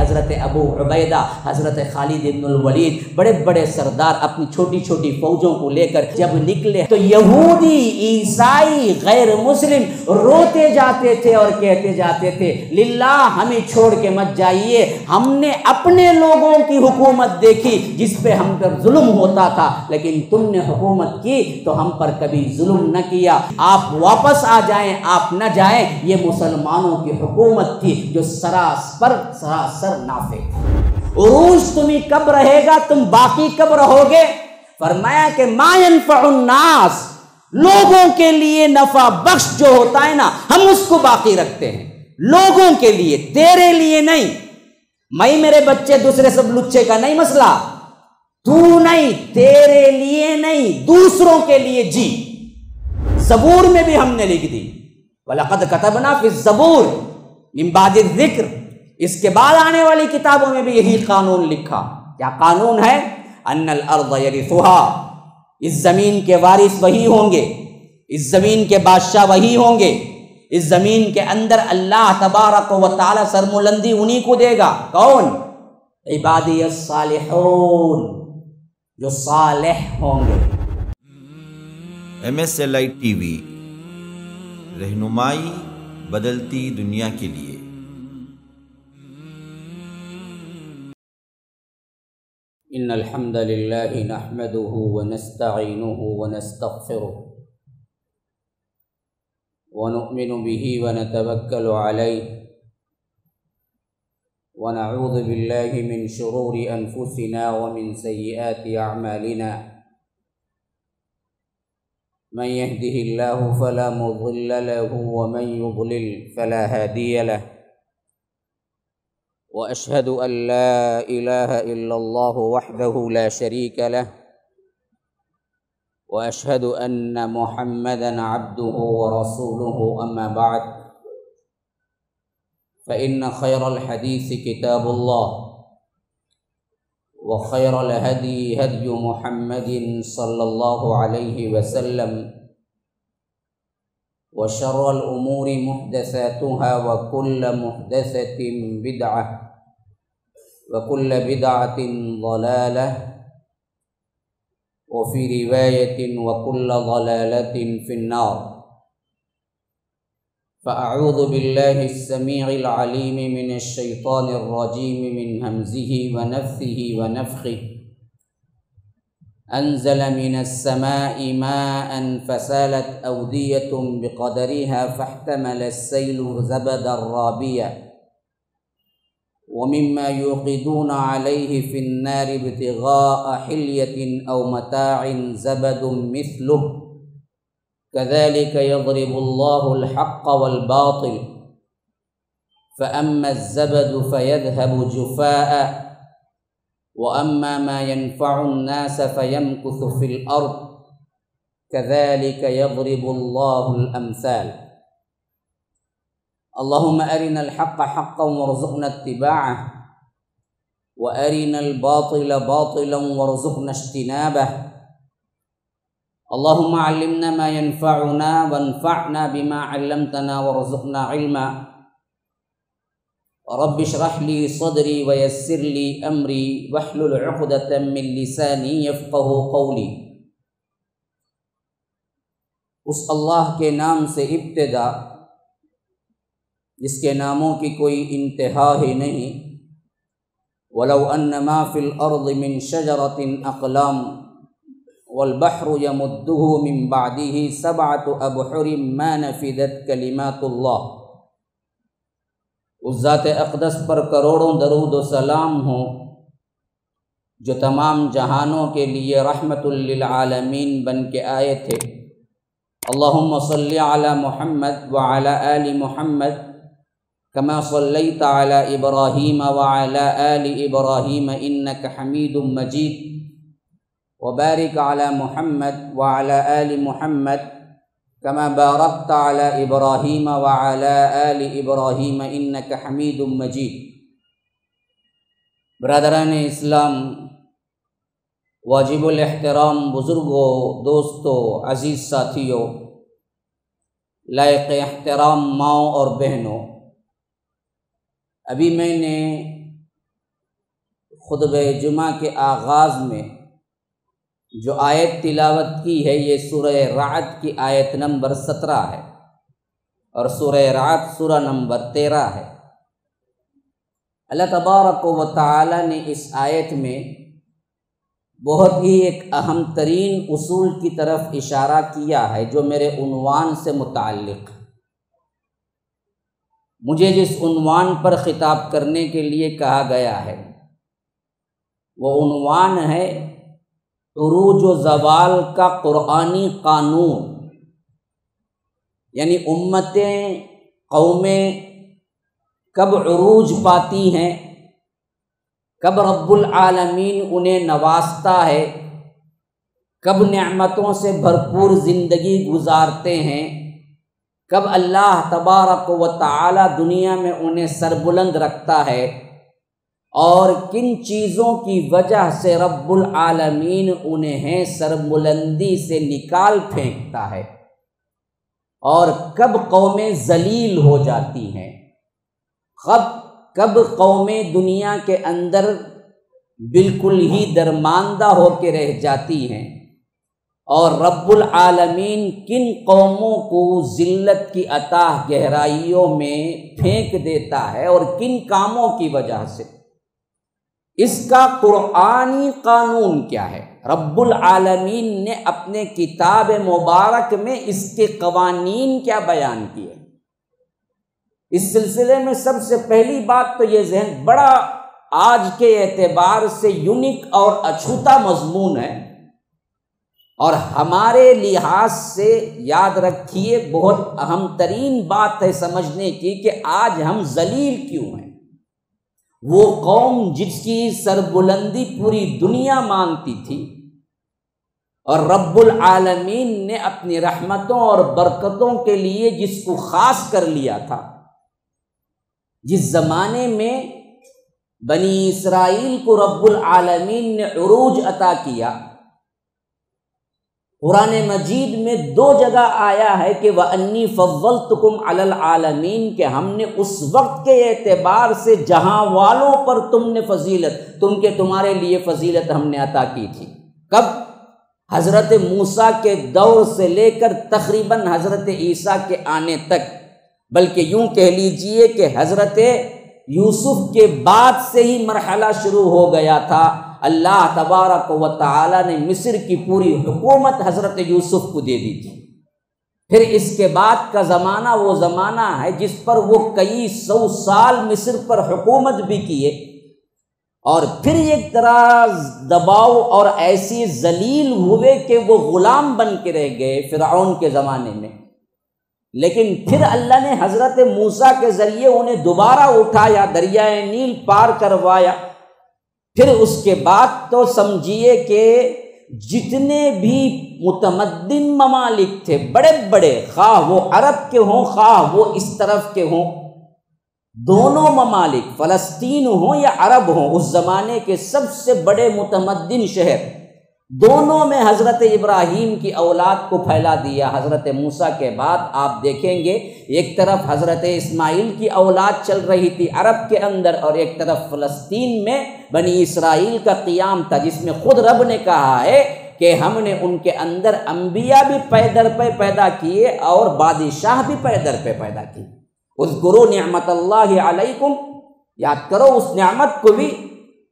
حضرت ابو عبیدہ، حضرت خالد بن الولید، بڑے بڑے سردار اپنی چھوٹی چھوٹی فوجوں کو لے کر جب نکلے تو یہودی، عیسائی، غیر مسلم روتے جاتے تھے اور کہتے جاتے تھے للہ ہمیں چھوڑ کے مت جائیے، ہم نے اپنے لوگوں کی حکومت دیکھی جس پہ ہم پر ظلم ہوتا تھا، لیکن تم نے حکومت کی تو ہم پر کبھی ظلم نہ کیا، آپ واپس آ جائیں، آپ نہ جائیں، یہ مسلمانوں کی حکومت تھی جو سراسر نافع تھی۔ عروج تمہیں کب رہے گا، تم باقی کب رہو گے؟ فرمایا کہ ما ينفع الناس، لوگوں کے لیے نفع بخش جو ہوتا ہے نا ہم اس کو باقی رکھتے ہیں، لوگوں کے لیے، تیرے لیے نہیں۔ میں میرے بچے دوسرے سب لچے کا نہیں مسئلہ، تو نہیں، تیرے لیے نہیں، دوسروں کے لیے جی۔ زبور میں بھی ہم نے لکھ دی وَلَقَدْ كَتَبْنَا فِي الزَّبُورِ مِن بَعْدِ الذِّكْرِ، اس کے بعد آنے والی کتابوں میں بھی یہی قانون لکھا۔ کیا قانون ہے؟ أَنَّ الْأَرْضَ يَرِثُهَا، اس زمین کے وارث وہی ہوں گے، اس زمین کے بادشاہ وہی ہوں گے، اس زمین کے اندر اللہ تبارک و تعالی سرملندی انہی کو دے گا۔ کون؟ عبادی الصالحون، جو صالح ہوں گے۔ MSLI ٹی وی، رہنمائی بدلتی دنیا کے لیے۔ ان الحمد للہ نحمده ونستعینه ونستغفره ونؤمن به ونتوکل علیہ ونعوذ باللہ من شرور انفسنا ومن سیئات اعمالنا، من يهده الله فلا مضل له ومن يضلل فلا هادي له، وأشهد أن لا إله إلا الله وحده لا شريك له، وأشهد أن محمدا عبده ورسوله، أما بعد فإن خير الحديث كتاب الله، وخير الهدي هدي محمد صلى الله عليه وسلم، وشر الأمور محدثاتها وكل محدثة بدعة وكل بدعة ضلالة، وفي رواية وكل ضلالة في النار۔ فأعوذ بالله السميع العليم من الشيطان الرجيم من همزه ونفثه ونفخه، أنزل من السماء ماء فسالت أودية بقدرها فاحتمل السيل زبدا رابيا ومما يوقدون عليه في النار ابتغاء حلية أو متاع زبد مثله كذلك يضرب الله الحق والباطل، فأما الزبد فيذهب جفاء وأما ما ينفع الناس فيمكث في الأرض كذلك يضرب الله الأمثال۔ اللهم أرنا الحق حقا وارزقنا اتباعه، وأرنا الباطل باطلا وارزقنا اجتنابه، اللهم علمنا ما ينفعنا وانفعنا بما علمتنا وارزقنا علما، رب اشرح لي صدري ويسر لي أمري واحلل عقدة من لساني يفقه قولي۔ اس اللہ کے نام سے ابتدا جس کے ناموں کی کوئی انتہا ہی نہیں۔ وَلَوْ أَنَّ مَا فِي الْأَرْضِ مِنْ شَجَرَةٍ أَقْلَامٌ وَالْبَحْرُ يَمُدُّهُ مِنْ بَعْدِهِ سَبْعَةُ أَبْحُرٍ مَا نَفِدَتْ كَلِمَاتُ اللَّهِ۔ اس ذات اقدس پر کروڑوں درود و سلام ہوں جو تمام جہانوں کے لیے رحمت للعالمین بن کے آئے تھے۔ اللہم صلی علی محمد وعلی آل محمد کما صلیت علی ابراہیم وعلی آل ابراہیم انک حمید مجید، وبارک علی محمد وعلی آل محمد کما بارکت علی ابراہیم وعلی آل ابراہیم انک حمید مجید۔ برادران اسلام، واجب الاحترام بزرگوں، دوستوں، عزیز ساتھیوں، لائق احترام ماؤں اور بہنوں، ابھی میں نے خطبہ جمعہ کے آغاز میں جو آیت تلاوت کی ہے یہ سورہ رعد کی آیت نمبر 17 ہے، اور سورہ رعد سورہ نمبر 13 ہے۔ اللہ تبارک و تعالی نے اس آیت میں بہت ہی ایک اہم ترین اصول کی طرف اشارہ کیا ہے جو میرے عنوان سے متعلق ہے۔ مجھے جس عنوان پر خطاب کرنے کے لیے کہا گیا ہے وہ عنوان ہے عروج و زوال کا قرآنی قانون، یعنی امتیں، قومیں کب عروج پاتی ہیں، کب رب العالمین انہیں نوازتا ہے، کب نعمتوں سے بھرپور زندگی گزارتے ہیں، کب اللہ تبارک و تعالی دنیا میں انہیں سربلند رکھتا ہے، اور کن چیزوں کی وجہ سے رب العالمین انہیں سربلندی سے نکال پھینکتا ہے، اور کب قومیں ذلیل ہو جاتی ہیں، کب قومیں دنیا کے اندر بالکل ہی درماندہ ہو کے رہ جاتی ہیں، اور رب العالمین کن قوموں کو ذلت کی اتاہ گہرائیوں میں پھینک دیتا ہے اور کن کاموں کی وجہ سے۔ اس کا قرآنی قانون کیا ہے؟ رب العالمین نے اپنے کتاب مبارک میں اس کے قوانین کیا بیان کیے؟ اس سلسلے میں سب سے پہلی بات تو یہ ذہن بڑا آج کے اعتبار سے یونیک اور اچھوتا مضمون ہے، اور ہمارے لحاظ سے یاد رکھیے بہت اہم ترین بات ہے سمجھنے کی کہ آج ہم ذلیل کیوں ہیں۔ وہ قوم جس کی سربلندی پوری دنیا مانتی تھی، اور رب العالمین نے اپنی رحمتوں اور برکتوں کے لیے جس کو خاص کر لیا تھا، جس زمانے میں بنی اسرائیل کو رب العالمین نے عروج عطا کیا، قرآن مجید میں 2 جگہ آیا ہے کہ وَأَنِّي فَضَّلْتُكُمْ عَلَى الْعَالَمِينَ، کہ ہم نے اس وقت کے اعتبار سے جہاں والوں پر تمہارے لیے فضیلت ہم نے عطا کی تھی۔ کب؟ حضرت موسیٰ کے دور سے لے کر تقریباً حضرت عیسیٰ کے آنے تک، بلکہ یوں کہہ لیجئے کہ حضرت یوسف کے بعد سے ہی مرحلہ شروع ہو گیا تھا۔ اللہ تبارک و تعالی نے مصر کی پوری حکومت حضرت یوسف کو دے دی تھی۔ پھر اس کے بعد کا زمانہ وہ زمانہ ہے جس پر وہ کئی 100 سال مصر پر حکومت بھی کیے، اور پھر ایک طرح دباؤ اور ایسی ذلیل ہوئے کہ وہ غلام بن کے رہ گئے فرعون کے زمانے میں۔ لیکن پھر اللہ نے حضرت موسیٰ کے ذریعے انہیں دوبارہ اٹھایا، دریائے نیل پار کروایا۔ پھر اس کے بعد تو سمجھیے کہ جتنے بھی متمدن ممالک تھے بڑے بڑے، خواہ وہ عرب کے ہوں خواہ وہ اس طرف کے ہوں، دونوں ممالک فلسطین ہوں یا عرب ہوں، اس زمانے کے سب سے بڑے متمدن شہر، دونوں میں حضرت ابراہیم کی اولاد کو پھیلا دیا۔ حضرت موسیٰ کے بعد آپ دیکھیں گے ایک طرف حضرت اسماعیل کی اولاد چل رہی تھی عرب کے اندر، اور ایک طرف فلسطین میں بنی اسرائیل کا قیام تھا، جس میں خود رب نے کہا ہے کہ ہم نے ان کے اندر انبیاء بھی پے در پہ پیدا کیے اور بادشاہ بھی پے در پہ پیدا کیے۔ اذکروا نعمت اللہ علیکم، یاد کرو اس نعمت کو بھی،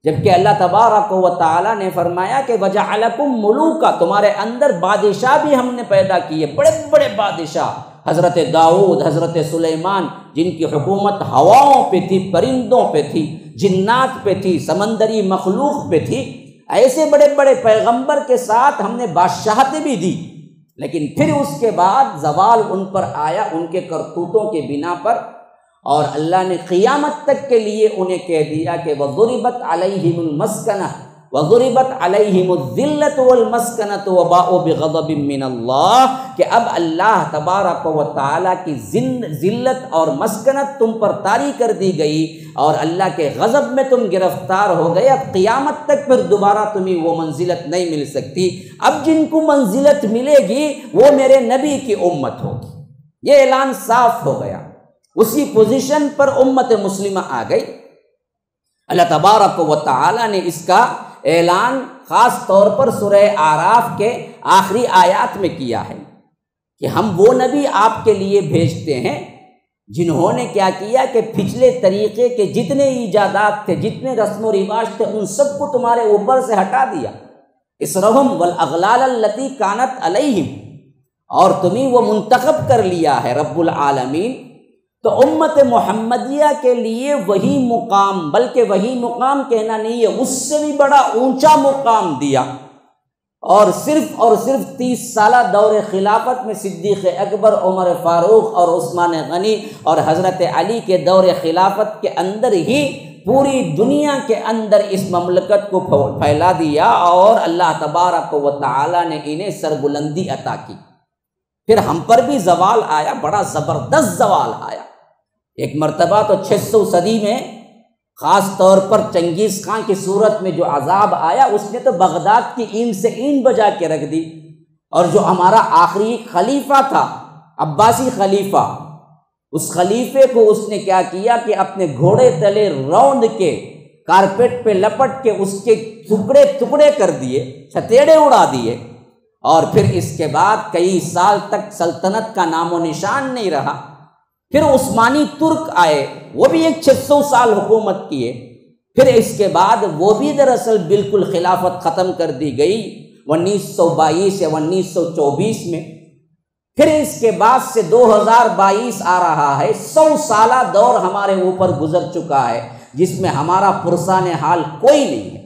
جبکہ اللہ تبارک و تعالی نے فرمایا کہ وجعلکم ملوکا، تمہارے اندر بادشاہ بھی ہم نے پیدا کیے، بڑے بڑے بادشاہ، حضرت داؤد، حضرت سلیمان، جن کی حکومت ہواؤں پہ تھی، پرندوں پہ تھی، جنات پہ تھی، سمندری مخلوق پہ تھی۔ ایسے بڑے بڑے پیغمبر کے ساتھ ہم نے بادشاہتیں بھی دی، لیکن پھر اس کے بعد زوال ان پر آیا ان کے کرتوتوں کے بنا پر، اور اللہ نے قیامت تک کے لیے انہیں کہہ دیا کہ وَضُرِبَتْ عَلَيْهِمُ الْمَسْكَنَةُ وَضُرِبَتْ عَلَيْهِمُ الذِّلَّةُ وَالْمَسْكَنَةُ وَبَاءُوا بِغَضَبٍ مِّنَ اللَّهِ، کہ اب اللہ تبارک و تعالیٰ کی ذلت اور مسکنت تم پر طاری کر دی گئی، اور اللہ کے غضب میں تم گرفتار ہو گئے۔ اب قیامت تک پھر دوبارہ تمہیں وہ منزلت نہیں مل سکتی۔ اب جن کو منزلت ملے گی وہ میرے نبی کی امت ہوگی، یہ اعلان صاف ہو گیا۔ اسی پوزیشن پر امت مسلمہ آ گئی۔ اللہ تبارک و تعالی نے اس کا اعلان خاص طور پر سورہ اعراف کے آخری آیات میں کیا ہے کہ ہم وہ نبی آپ کے لیے بھیجتے ہیں جنہوں نے کیا کیا کہ پچھلے طریقے کے جتنے ایجادات تھے، جتنے رسم و رواج تھے، ان سب کو تمہارے اوپر سے ہٹا دیا، اسرہم والاغلال التی کانت علیہم، اور تمہیں وہ منتخب کر لیا ہے رب العالمین۔ تو امت محمدیہ کے لیے وہی مقام، بلکہ وہی مقام کہنا نہیں ہے، اس سے بھی بڑا اونچا مقام دیا، اور صرف 30 سالہ دور خلافت میں صدیق اکبر، عمر فاروق اور عثمان غنی اور حضرت علی کے دور خلافت کے اندر ہی پوری دنیا کے اندر اس مملکت کو پھیلا دیا، اور اللہ تبارک و تعالی نے انہیں سربلندی عطا کی۔ پھر ہم پر بھی زوال آیا، بڑا زبردست زوال آیا۔ ایک مرتبہ تو 600 صدی میں خاص طور پر چنگیز خان کی صورت میں جو عذاب آیا، اس نے تو بغداد کی اینٹ سے اینٹ بجا کے رکھ دی، اور جو ہمارا آخری خلیفہ تھا، عباسی خلیفہ، اس خلیفے کو اس نے کیا کیا کہ اپنے گھوڑے تلے روند کے کارپیٹ پہ لپٹ کے اس کے ٹکڑے ٹکڑے کر دیے، چھتیڑے اڑا دیے، اور پھر اس کے بعد کئی سال تک سلطنت کا نام و نشان نہیں رہا۔ پھر عثمانی ترک آئے، وہ بھی ایک 600 سال حکومت کیے، پھر اس کے بعد وہ بھی دراصل بالکل خلافت ختم کر دی گئی 1922 یا 1924 میں۔ پھر اس کے بعد سے 2022 آ رہا ہے، 100 سالہ دور ہمارے اوپر گزر چکا ہے، جس میں ہمارا پرسان حال کوئی نہیں ہے،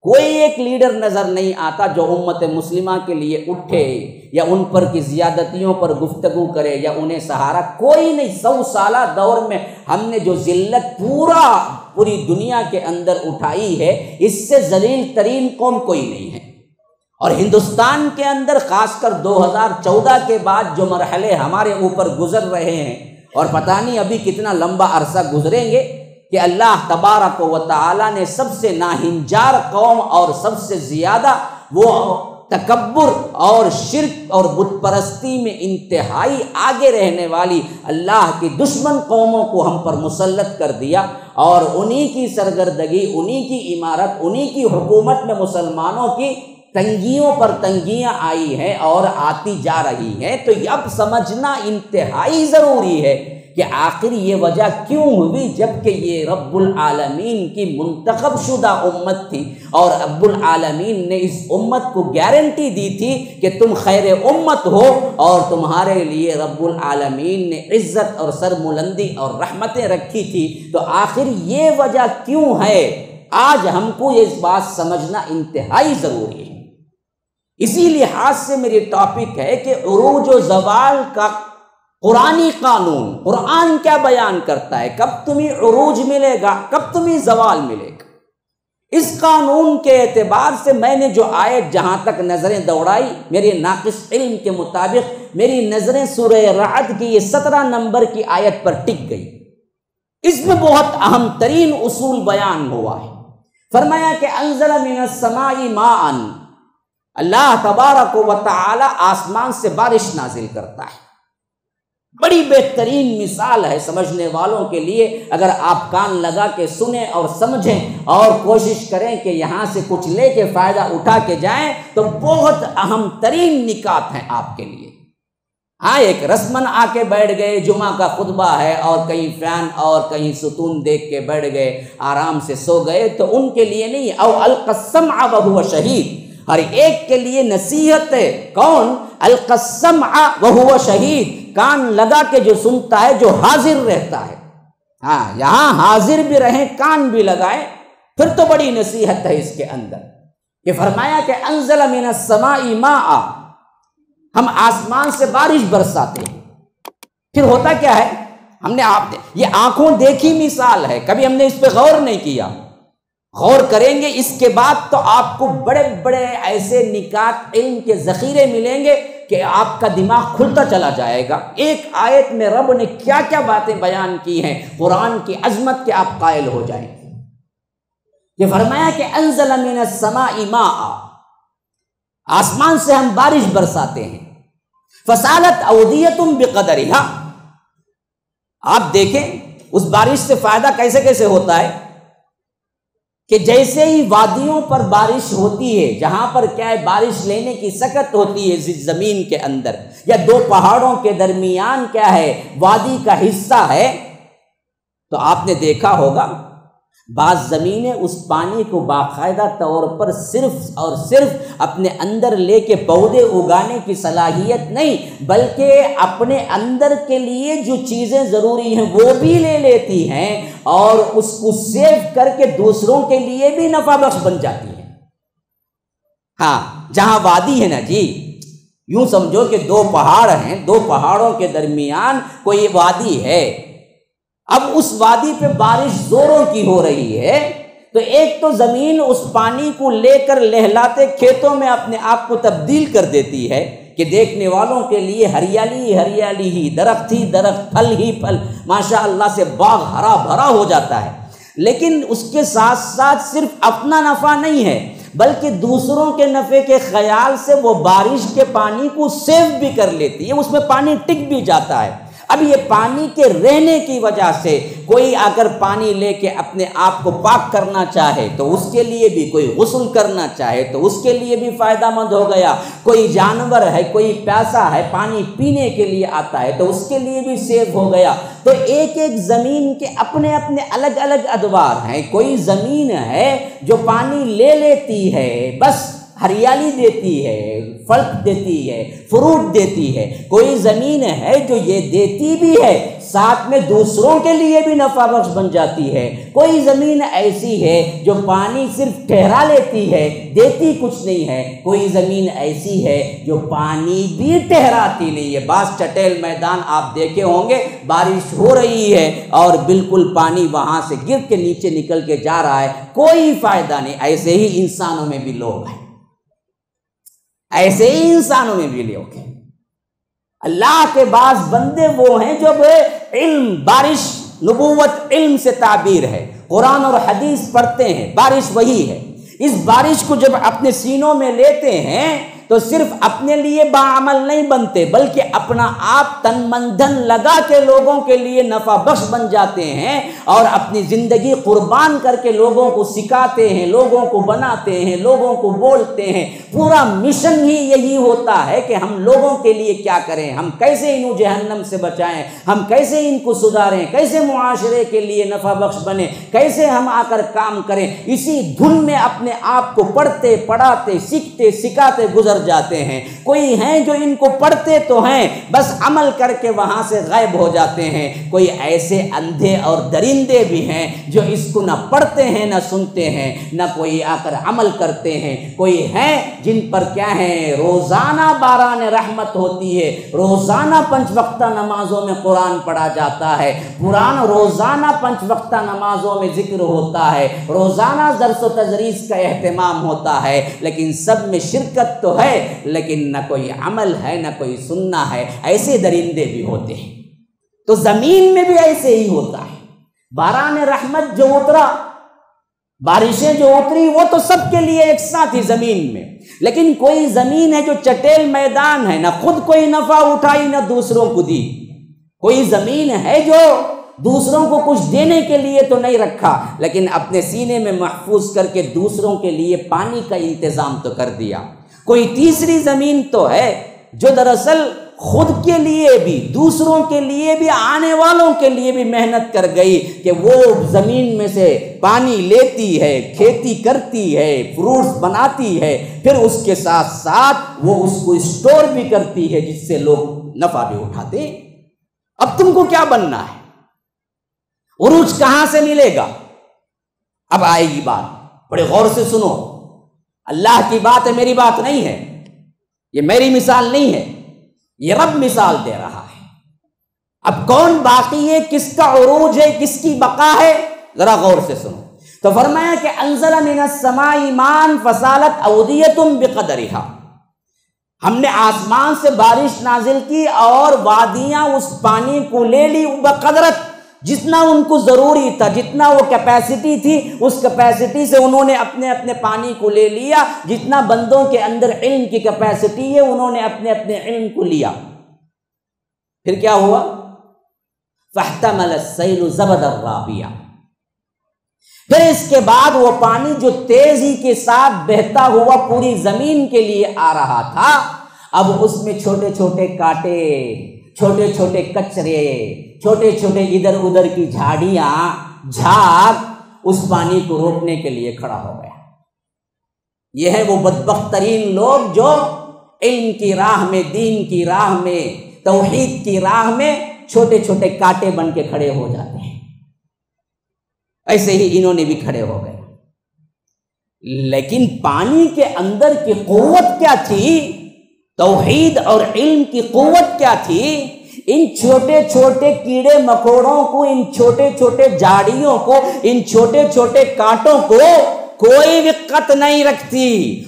کوئی ایک لیڈر نظر نہیں آتا جو امت مسلمہ کے لیے اٹھے یا ان پر کی زیادتیوں پر گفتگو کرے یا انہیں سہارا، کوئی نہیں۔ 100 سالہ دور میں ہم نے جو ذلت پوری دنیا کے اندر اٹھائی ہے، اس سے ذلیل ترین قوم کوئی نہیں ہے۔ اور ہندوستان کے اندر خاص کر 2014 کے بعد جو مرحلے ہمارے اوپر گزر رہے ہیں، اور پتہ نہیں ابھی کتنا لمبا عرصہ گزریں گے، کہ اللہ تبارک و تعالی نے سب سے ناہنجار قوم اور سب سے زیادہ وہ تکبر اور شرک اور بت پرستی میں انتہائی آگے رہنے والی اللہ کی دشمن قوموں کو ہم پر مسلط کر دیا، اور انہی کی سرگردگی، انہی کی عمارت، انہی کی حکومت میں مسلمانوں کی تنگیوں پر تنگیاں آئی ہیں اور آتی جا رہی ہیں۔ تو اب سمجھنا انتہائی ضروری ہے کہ آخر یہ وجہ کیوں ہوئی، جبکہ یہ رب العالمین کی منتخب شدہ امت تھی، اور رب العالمین نے اس امت کو گارنٹی دی تھی کہ تم خیر امت ہو، اور تمہارے لیے رب العالمین نے عزت اور سربلندی اور رحمتیں رکھی تھی۔ تو آخر یہ وجہ کیوں ہے، آج ہم کو یہ بات سمجھنا انتہائی ضروری ہے۔ اسی لحاظ سے میری ٹاپک ہے کہ عروج و زوال کا قرآنی قانون، قرآن کیا بیان کرتا ہے، کب تمہیں عروج ملے گا، کب تمہیں زوال ملے گا۔ اس قانون کے اعتبار سے میں نے جو آیت جہاں تک نظریں دوڑائی، میرے ناقص علم کے مطابق میری نظریں سورہ رعد کی یہ 17 نمبر کی آیت پر ٹک گئی۔ اس میں بہت اہم ترین اصول بیان ہوا ہے۔ فرمایا کہ انزل من السماء ماء، اللہ تبارک و تعالی آسمان سے بارش نازل کرتا ہے۔ بڑی بہترین مثال ہے سمجھنے والوں کے لیے، اگر آپ کان لگا کے سنیں اور سمجھیں اور کوشش کریں کہ یہاں سے کچھ لے کے فائدہ اٹھا کے جائیں، تو بہت اہم ترین نکات ہیں آپ کے لیے۔ ہاں، ایک رسمن آ کے بیٹھ گئے، جمعہ کا خطبہ ہے اور کہیں فین اور کہیں ستون دیکھ کے بیٹھ گئے، آرام سے سو گئے، تو ان کے لیے نہیں۔ او القى السمع وهو شہید، ہر ایک کے لیے نصیحت ہے۔ کون؟ القى السمع وهو شہید، کان لگا کے جو سنتا ہے، جو حاضر رہتا ہے۔ ہاں، یہاں حاضر بھی رہیں، کان بھی لگائیں، پھر تو بڑی نصیحت ہے اس کے اندر۔ کہ فرمایا کہ انزل من السماء ماء، ہم آسمان سے بارش برساتے ہیں۔ پھر ہوتا کیا ہے، ہم نے یہ آنکھوں دیکھی مثال ہے، کبھی ہم نے اس پہ غور نہیں کیا۔ غور کریں گے اس کے بعد تو آپ کو بڑے بڑے ایسے نکات علم کے ذخیرے ملیں گے کہ آپ کا دماغ کھلتا چلا جائے گا۔ ایک آیت میں رب نے کیا کیا باتیں بیان کی ہیں، قرآن کی عظمت کے آپ قائل ہو جائیں گے۔ یہ فرمایا کہ انزل من السماء ماء، آسمان سے ہم بارش برساتے ہیں۔ فسالت اودیۃ بقدرھا، آپ دیکھیں اس بارش سے فائدہ کیسے کیسے ہوتا ہے۔ کہ جیسے ہی وادیوں پر بارش ہوتی ہے، جہاں پر کیا ہے بارش لینے کی سکت ہوتی ہے زمین کے اندر، یا دو پہاڑوں کے درمیان کیا ہے وادی کا حصہ ہے، تو آپ نے دیکھا ہوگا بعض زمینیں اس پانی کو باقاعدہ طور پر صرف اور صرف اپنے اندر لے کے پودے اگانے کی صلاحیت نہیں، بلکہ اپنے اندر کے لیے جو چیزیں ضروری ہیں وہ بھی لے لیتی ہیں اور اس کو سیو کر کے دوسروں کے لیے بھی نفع بخش بن جاتی ہیں۔ ہاں، جہاں وادی ہے نا جی، یوں سمجھو کہ دو پہاڑ ہیں، دو پہاڑوں کے درمیان کوئی وادی ہے، اب اس وادی پہ بارش زوروں کی ہو رہی ہے، تو ایک تو زمین اس پانی کو لے کر لہلاتے کھیتوں میں اپنے آپ کو تبدیل کر دیتی ہے کہ دیکھنے والوں کے لیے ہریالی ہریالی ہی، درخت ہی درخت، پھل ہی پھل، ماشاء اللہ سے باغ ہرا بھرا ہو جاتا ہے، لیکن اس کے ساتھ ساتھ صرف اپنا نفع نہیں ہے بلکہ دوسروں کے نفع کے خیال سے وہ بارش کے پانی کو سیو بھی کر لیتی ہے، اس میں پانی ٹک بھی جاتا ہے۔ اب یہ پانی کے رہنے کی وجہ سے کوئی اگر پانی لے کے اپنے آپ کو پاک کرنا چاہے تو اس کے لیے بھی، کوئی غسل کرنا چاہے تو اس کے لیے بھی فائدہ مند ہو گیا، کوئی جانور ہے، کوئی پیاسا ہے، پانی پینے کے لیے آتا ہے تو اس کے لیے بھی سیو ہو گیا۔ تو ایک ایک زمین کے اپنے اپنے الگ الگ ادوار ہیں۔ کوئی زمین ہے جو پانی لے لیتی ہے، بس ہریالی دیتی ہے، پھل دیتی ہے، فروٹ دیتی ہے۔ کوئی زمین ہے جو یہ دیتی بھی ہے، ساتھ میں دوسروں کے لیے بھی نفع بخش بن جاتی ہے۔ کوئی زمین ایسی ہے جو پانی صرف ٹھہرا لیتی ہے، دیتی کچھ نہیں ہے۔ کوئی زمین ایسی ہے جو پانی بھی ٹھہراتی نہیں ہے۔ بعض چٹیل میدان آپ دیکھے ہوں گے، بارش ہو رہی ہے اور بالکل پانی وہاں سے گر کے نیچے نکل کے جا رہا ہے، کوئی فائدہ نہیں۔ ایسے ہی انسانوں میں بھی لوگ ہیں، ایسے ہی انسانوں میں بھی لوگ ہیں۔ اللہ کے بعض بندے وہ ہیں جو علم، بارش، نبوت علم سے تعبیر ہے، قرآن اور حدیث پڑھتے ہیں، بارش وہی ہے۔ اس بارش کو جب اپنے سینوں میں لیتے ہیں تو صرف اپنے لیے باعمل نہیں بنتے بلکہ اپنا آپ تن من دھن لگا کے لوگوں کے لیے نفع بخش بن جاتے ہیں اور اپنی زندگی قربان کر کے لوگوں کو سکھاتے ہیں، لوگوں کو بناتے ہیں، لوگوں کو بولتے ہیں۔ پورا مشن ہی یہی ہوتا ہے کہ ہم لوگوں کے لیے کیا کریں، ہم کیسے انہیں جہنم سے بچائیں، ہم کیسے ان کو سدھاریں، کیسے معاشرے کے لیے نفع بخش بنیں، کیسے ہم آ کر کام کریں۔ اسی دھن میں اپنے آپ کو پڑھتے پڑھاتے سیکھتے سکھاتے گزر جاتے ہیں۔ کوئی ہیں جو ان کو پڑھتے تو ہیں، بس عمل کر کے وہاں سے غائب ہو جاتے ہیں۔ کوئی ایسے اندھے اور درندے بھی ہیں جو اس کو نہ پڑھتے ہیں نہ سنتے ہیں، نہ کوئی آ کر عمل کرتے ہیں۔ کوئی ہیں جن پر کیا ہے روزانہ باران رحمت ہوتی ہے، روزانہ 5 وقتہ نمازوں میں قرآن پڑھا جاتا ہے، روزانہ 5 وقتہ نمازوں میں ذکر ہوتا ہے، روزانہ درس و تدریس کا اہتمام ہوتا ہے، لیکن سب میں شرکت تو ہے لیکن نہ کوئی عمل ہے نہ کوئی سننا ہے۔ ایسے درندے بھی ہوتے ہیں۔ تو زمین میں بھی ایسے ہی ہوتا ہے۔ باران رحمت جو اترا، بارشیں جو اتری، وہ تو سب کے لیے ایک ساتھ ہی زمین میں، لیکن کوئی زمین ہے جو چٹیل میدان ہے، نہ خود کوئی نفع اٹھائی نہ دوسروں کو دی۔ کوئی زمین ہے جو دوسروں کو کچھ دینے کے لیے تو نہیں رکھا لیکن اپنے سینے میں محفوظ کر کے دوسروں کے لیے پانی کا انتظام تو کر دیا۔ کوئی تیسری زمین تو ہے جو دراصل خود کے لیے بھی، دوسروں کے لیے بھی، آنے والوں کے لیے بھی محنت کر گئی کہ وہ زمین میں سے پانی لیتی ہے، کھیتی کرتی ہے، فروٹس بناتی ہے، پھر اس کے ساتھ ساتھ وہ اس کو اسٹور بھی کرتی ہے جس سے لوگ نفع بھی اٹھاتے ہیں۔ اب تم کو کیا بننا ہے؟ عروج کہاں سے ملے گا؟ اب آئے گی بات، بڑے غور سے سنو۔ اللہ کی بات ہے، میری بات نہیں ہے، یہ میری مثال نہیں ہے، یہ رب مثال دے رہا ہے۔ اب کون باقی ہے، کس کا عروج ہے، کس کی بقا ہے، ذرا غور سے سنو۔ تو فرمایا کہ انزل من السماء ماء فسالت اودیۃ بقدرها، ہم نے آسمان سے بارش نازل کی اور وادیاں اس پانی کو لے لی بقدرت، جتنا ان کو ضروری تھا، جتنا وہ کیپیسٹی تھی، اس کیپیسٹی سے انہوں نے اپنے اپنے پانی کو لے لیا۔ جتنا بندوں کے اندر علم کی کیپیسٹی ہے انہوں نے اپنے اپنے علم کو لیا۔ پھر کیا ہوا؟ فاحتمل السیل زبدا رابیا، پھر اس کے بعد وہ پانی جو تیزی کے ساتھ بہتا ہوا پوری زمین کے لیے آ رہا تھا، اب اس میں چھوٹے چھوٹے کانٹے، چھوٹے چھوٹے کچرے، چھوٹے چھوٹے ادھر ادھر کی جھاڑیاں، جھاگ اس پانی کو روکنے کے لیے کھڑا ہو گیا۔ یہ ہے وہ بدبخت ترین لوگ جو علم کی راہ میں، دین کی راہ میں، توحید کی راہ میں چھوٹے چھوٹے کانٹے بن کے کھڑے ہو جاتے ہیں۔ ایسے ہی انہوں نے بھی کھڑے ہو گئے۔ لیکن پانی کے اندر کی قوت کیا تھی؟ توحید اور علم کی قوت کیا تھی؟ ان چھوٹے چھوٹے کیڑے مکوڑوں کو، ان چھوٹے چھوٹے جھاڑیوں کو، ان چھوٹے چھوٹے کانٹوں کو کوئی وقت نہیں رکھتی۔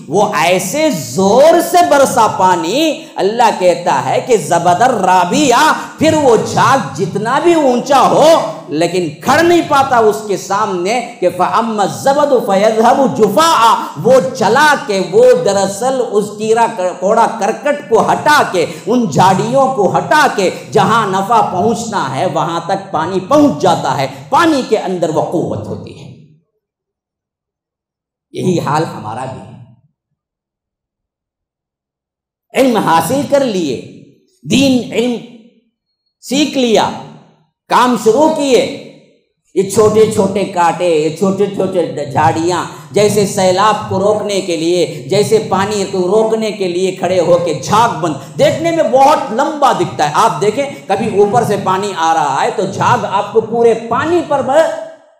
وہ ایسے زور سے برسا پانی، اللہ کہتا ہے کہ زبدر رابیہ، پھر وہ جھاگ جتنا بھی اونچا ہو لیکن کھڑ نہیں پاتا اس کے سامنے کہ فَأَمَّا الزَّبَدُ فَيَذْهَبُ جُفَاءً، وہ چلا کہ وہ دراصل اس کیڑا کوڑا کرکٹ کو ہٹا کے، ان جھاڑیوں کو ہٹا کے جہاں نفع پہنچنا ہے وہاں تک پانی پہنچ جاتا ہے۔ پانی کے اندر وہ قوت ہوتی ہے۔ یہی حال ہمارا بھی ہے۔ علم حاصل کر لیے، دین علم سیکھ لیا، کام شروع کیے، یہ چھوٹے چھوٹے کانٹے، یہ چھوٹے چھوٹے جھاڑیاں جیسے سیلاب کو روکنے کے لیے، جیسے پانی کو روکنے کے لیے کھڑے ہو کے جھاگ بند، دیکھنے میں بہت لمبا دکھتا ہے۔ آپ دیکھیں کبھی اوپر سے پانی آ رہا ہے تو جھاگ آپ کو پورے پانی پر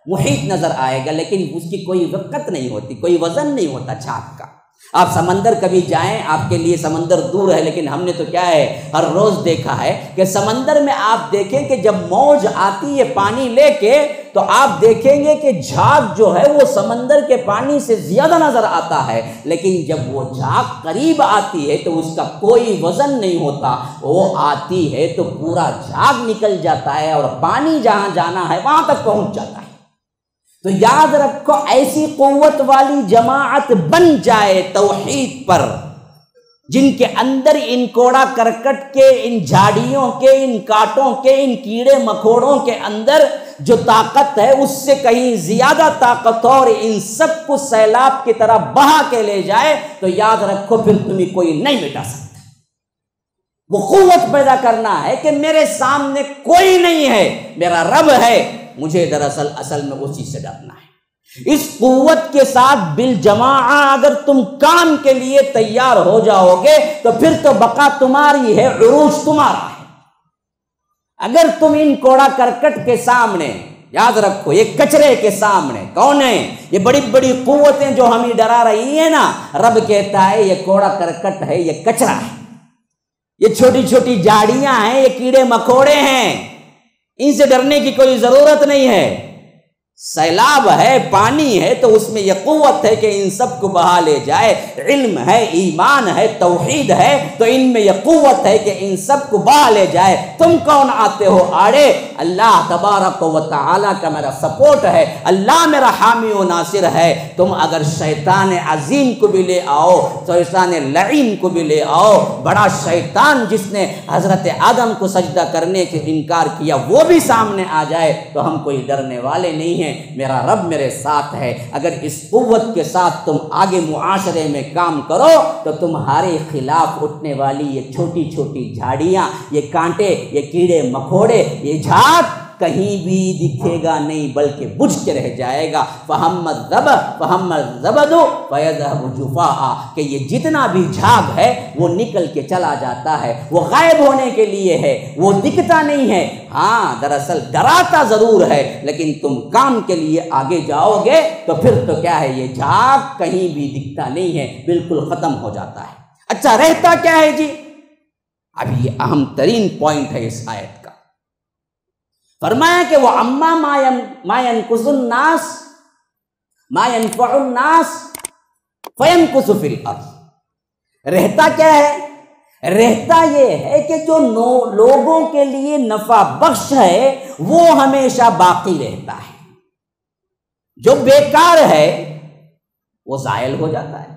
محیط نظر آئے گا، لیکن اس کی کوئی وقت نہیں ہوتی، کوئی وزن نہیں ہوتا جھاگ کا۔ آپ سمندر کبھی جائیں، آپ کے لیے سمندر دور ہے، لیکن ہم نے تو کیا ہے ہر روز دیکھا ہے کہ سمندر میں آپ دیکھیں کہ جب موج آتی ہے پانی لے کے تو آپ دیکھیں گے کہ جھاگ جو ہے وہ سمندر کے پانی سے زیادہ نظر آتا ہے، لیکن جب وہ جھاگ قریب آتی ہے تو اس کا کوئی وزن نہیں ہوتا، وہ آتی ہے تو پورا جھاگ نکل جاتا ہے اور پانی جہاں جانا ہے وہاں تک پہنچ جاتا ہے۔ تو یاد رکھو، ایسی قوت والی جماعت بن جائے توحید پر، جن کے اندر ان کوڑا کرکٹ کے، ان جھاڑیوں کے، ان کانٹوں کے، ان کیڑے مکوڑوں کے اندر جو طاقت ہے اس سے کہیں زیادہ طاقت اور ان سب کو سیلاب کی طرح بہا کے لے جائے تو یاد رکھو پھر تمہیں کوئی نہیں مٹا سکتا۔ وہ قوت پیدا کرنا ہے کہ میرے سامنے کوئی نہیں ہے، میرا رب ہے، مجھے دراصل اصل میں اسی سے ڈرنا ہے۔ اس قوت کے ساتھ بالجماع اگر تم کام کے لیے تیار ہو جاؤ گے تو پھر تو بقا تمہاری ہے، عروج تمہارا ہے۔ اگر تم ان کوڑا کرکٹ کے سامنے، یاد رکھو یہ کچرے کے سامنے، کون ہے یہ بڑی بڑی قوتیں جو ہمیں ڈرا رہی ہیں نا، رب کہتا ہے یہ کوڑا کرکٹ ہے، یہ کچرا ہے، یہ چھوٹی چھوٹی جھاڑیاں ہیں، یہ کیڑے مکوڑے ہیں، ان سے ڈرنے کی کوئی ضرورت نہیں ہے۔ سیلاب ہے، پانی ہے تو اس میں یہ قوت ہے کہ ان سب کو بہا لے جائے۔ علم ہے، ایمان ہے، توحید ہے تو ان میں یہ قوت ہے کہ ان سب کو بہا لے جائے۔ تم کون آتے ہو آڑے؟ اللہ تبارک و تعالیٰ کا میرا سپورٹ ہے، اللہ میرا حامی و ناصر ہے۔ تم اگر شیطان عظیم کو بھی لے آؤ، شیطان لعین کو بھی لے آؤ، بڑا شیطان جس نے حضرت آدم کو سجدہ کرنے کے انکار کیا وہ بھی سامنے آ جائے تو ہم کوئی ڈرنے والے نہیں ہیں، میرا رب میرے ساتھ ہے۔ اگر اس قوت کے ساتھ تم آگے معاشرے میں کام کرو تو تمہارے خلاف اٹھنے والی یہ چھوٹی چھوٹی جھاڑیاں، یہ کانٹے، یہ کیڑے مکوڑے، یہ جھاگ کہیں بھی دکھے گا نہیں بلکہ بجھ کے رہ جائے گا۔ فَهَمَّ الزَّبَدُ فَيَذْهَبُ جُفَاءً، کہ یہ جتنا بھی جھاگ ہے وہ نکل کے چلا جاتا ہے، وہ غائب ہونے کے لیے ہے، وہ دکھتا نہیں ہے۔ ہاں دراصل ڈراتا ضرور ہے، لیکن تم کام کے لیے آگے جاؤ گے تو پھر تو کیا ہے یہ جھاگ کہیں بھی دکھتا نہیں ہے، بالکل ختم ہو جاتا ہے۔ اچھا رہتا کیا ہے جی؟ اب یہ اہم ترین پوائنٹ ہے اس آیت کا۔ فرمایا کہ وہ اما ما ينقص الناس ما ينفع الناس فينقص في الارض۔ رہتا کیا ہے؟ رہتا یہ ہے کہ جو لوگوں کے لیے نفع بخش ہے وہ ہمیشہ باقی رہتا ہے، جو بیکار ہے وہ زائل ہو جاتا ہے۔